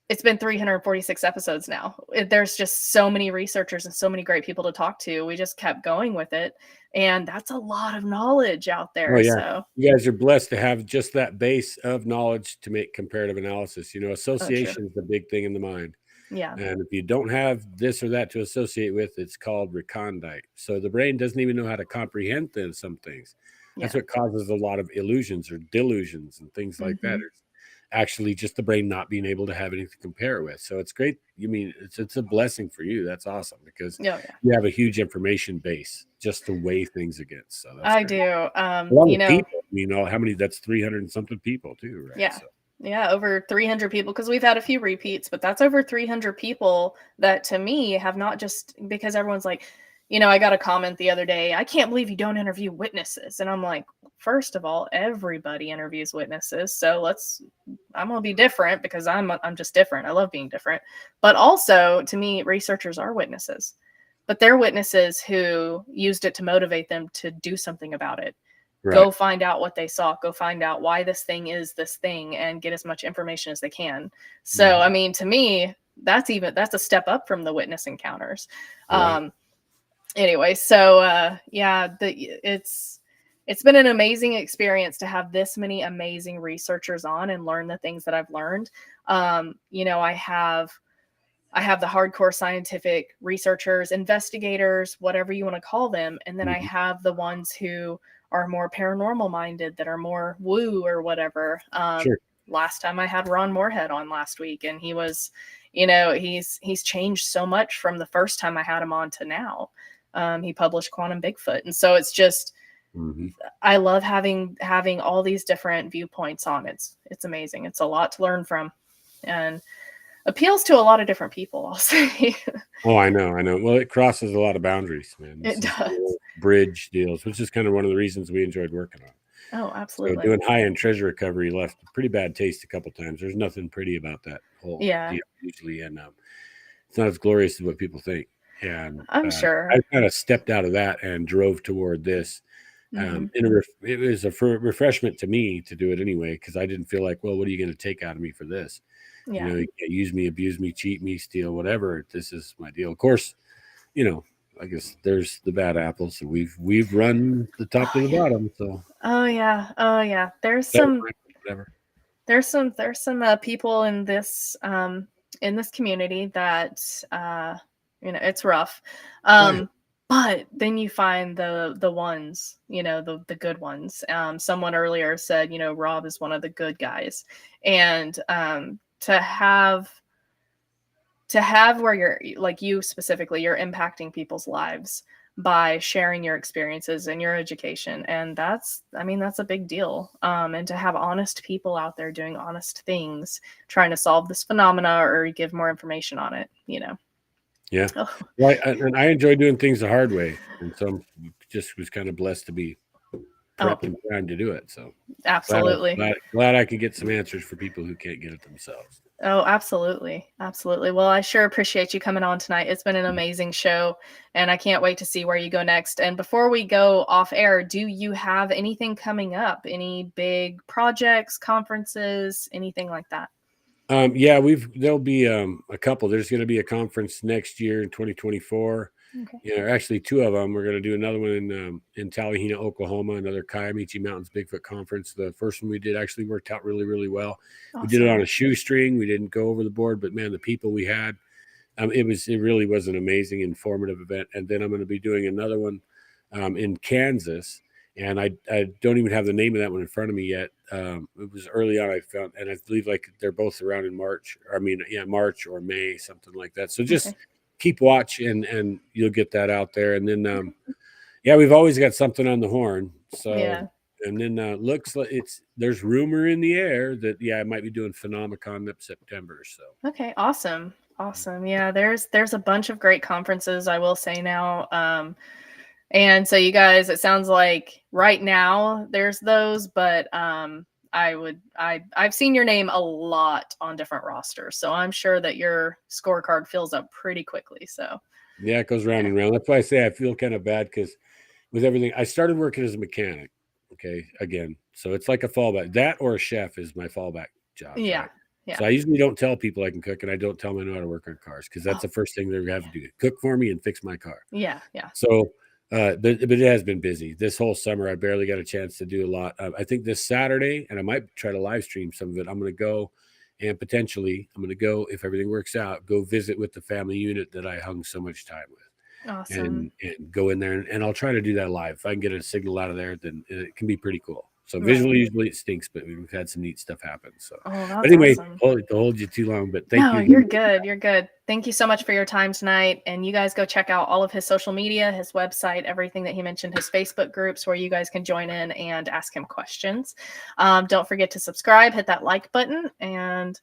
it's been 346 episodes now. There's just so many researchers and so many great people to talk to. We just kept going with it. And that's a lot of knowledge out Oh there. yeah, So, you guys are blessed to have just that base of knowledge to make comparative analysis. oh, true. Association is the big thing in the mind. Yeah. And if you don't have this or that to associate with, it's called recondite. So the brain doesn't even know how to comprehend some things. That's Yeah. what causes a lot of illusions or delusions and things like that. Hmm. It's actually just the brain not being able to have anything to compare with. So it's great. You mean it's a blessing for you. That's awesome because Oh, yeah. you have a huge information base just to weigh things against. So that's I great. do. Along with people, how many? That's 300 and something people too, right? Yeah. So Yeah, over 300 people, because we've had a few repeats, but that's over 300 people that to me have not, just because everyone's like, I got a comment the other day, I can't believe you don't interview witnesses. And I'm like, first of all, everybody interviews witnesses. So I'm going to be different because I'm just different. I love being different. But also, to me, researchers are witnesses, but they're witnesses who used it to motivate them to do something about it. Right. Go find out what they saw. Go find out why this thing is this thing and get as much information as they can. So, I Mhm. mean, to me, that's a step up from the witness encounters. Right. Anyway, so yeah, it's been an amazing experience to have this many amazing researchers on and learn the things that I've learned. You know, I have the hardcore scientific researchers, investigators, whatever you want to call them. And then I Mhm. have the ones who are more paranormal minded, that are more woo or whatever. Sure. Last time I had Ron Moorhead on last week, and he was, you know, he's changed so much from the first time I had him on to now. He published Quantum Bigfoot. And so it's just, Mhm. I love having all these different viewpoints on it. It's amazing. It's a lot to learn from. And appeals to a lot of different people, I'll say. Oh, I know, I know. Well, it crosses a lot of boundaries, man. It This is one of does. those bridge deals, which is kind of one of the reasons we enjoyed working on it. Oh, So absolutely. doing high-end treasure recovery left a pretty bad taste a couple times. There's nothing pretty about that whole Yeah, deal usually, and it's not as glorious as what people think. And I'm I sure. kind of stepped out of that and drove toward this. Mhm. It was a refreshment to me to do it anyway, because I didn't feel like, well, what are you going to take out of me for this? You Yeah. know, you can't use me, abuse me, cheat me, steal, whatever. This is my deal. Of course, you know, I guess there's the bad apples, and we've run the top Oh, to the yeah. bottom. So Oh, yeah. Oh, yeah. that was whatever. There's some people in this community that you know, it's rough. Oh yeah, But then you find the ones, you know, the good ones. Someone earlier said, you know, Rob is one of the good guys. And to have where you're, like, you specifically, you're impacting people's lives by sharing your experiences and your education, and that's, I mean, that's a big deal. And to have honest people out there doing honest things, trying to solve this phenomena or give more information on it, you know. yeah. Oh, Well, and I enjoy doing things the hard way, and so I'm just was kind of blessed to be oh, prepped and primed to do it. So absolutely. glad I could get some answers for people who can't get it themselves. Oh, absolutely. Absolutely. Well, I sure appreciate you coming on tonight. It's been an amazing show, and I can't wait to see where you go next. And before we go off air, do you have anything coming up? Any big projects, conferences, anything like that? Yeah, there'll be a couple. There's going to be a conference next year in 2024. Okay. You know, actually two of them. We're going to do another one in Tallahena, Oklahoma, another Kiamichi Mountains Bigfoot conference. The first one we did actually worked out really, really well. We did it on Awesome. a shoestring. We didn't go over the board, but man, the people we had, it really was an amazing, informative event. And then I'm going to be doing another one in Kansas, and I don't even have the name of that one in front of me yet. It was early on I found, and I believe like they're both around in March. Or, I mean, yeah, March or May, something like that. So just Okay. keep watch, and you'll get that out there. And then Okay. yeah, we've always got something on the horn. So Yeah. and then looks like there's rumor in the air that yeah, I might be doing Phenomicon up September. So Okay. Awesome. Awesome. Yeah, there's a bunch of great conferences, I will say now. And so you guys, it sounds like right now there's those, but I've seen your name a lot on different rosters, so I'm sure that your scorecard fills up pretty quickly. So yeah, it goes round yeah. and round. That's why I say I feel kind of bad because with everything, I started working as a mechanic. Okay, again, so it's like a fallback. That or a chef is my fallback jobs, Yeah. right? Yeah. So I usually don't tell people I can cook, and I don't tell them I know how to work on cars because that's Oh, the first thing they have to do: cook for me and fix my car. yeah. Yeah. So, but it has been busy this whole summer. I barely got a chance to do a lot. I think this Saturday, and I might try to live stream some of it. I'm going to go, and potentially I'm going to go if everything works out. Go visit with the family unit that I hung so much time with Awesome. and go in there and I'll try to do that live. If I can get a signal out of there, then it can be pretty cool. So Right. visually, usually it stinks, but we've had some neat stuff happen. So, Oh, but that's anyway, awesome. to hold you too long, but thank No, you you're again. good. You're good. Thank you so much for your time tonight. And you guys go check out all of his social media, his website, everything that he mentioned, his Facebook groups where you guys can join in and ask him questions. Don't forget to subscribe, hit that like button, and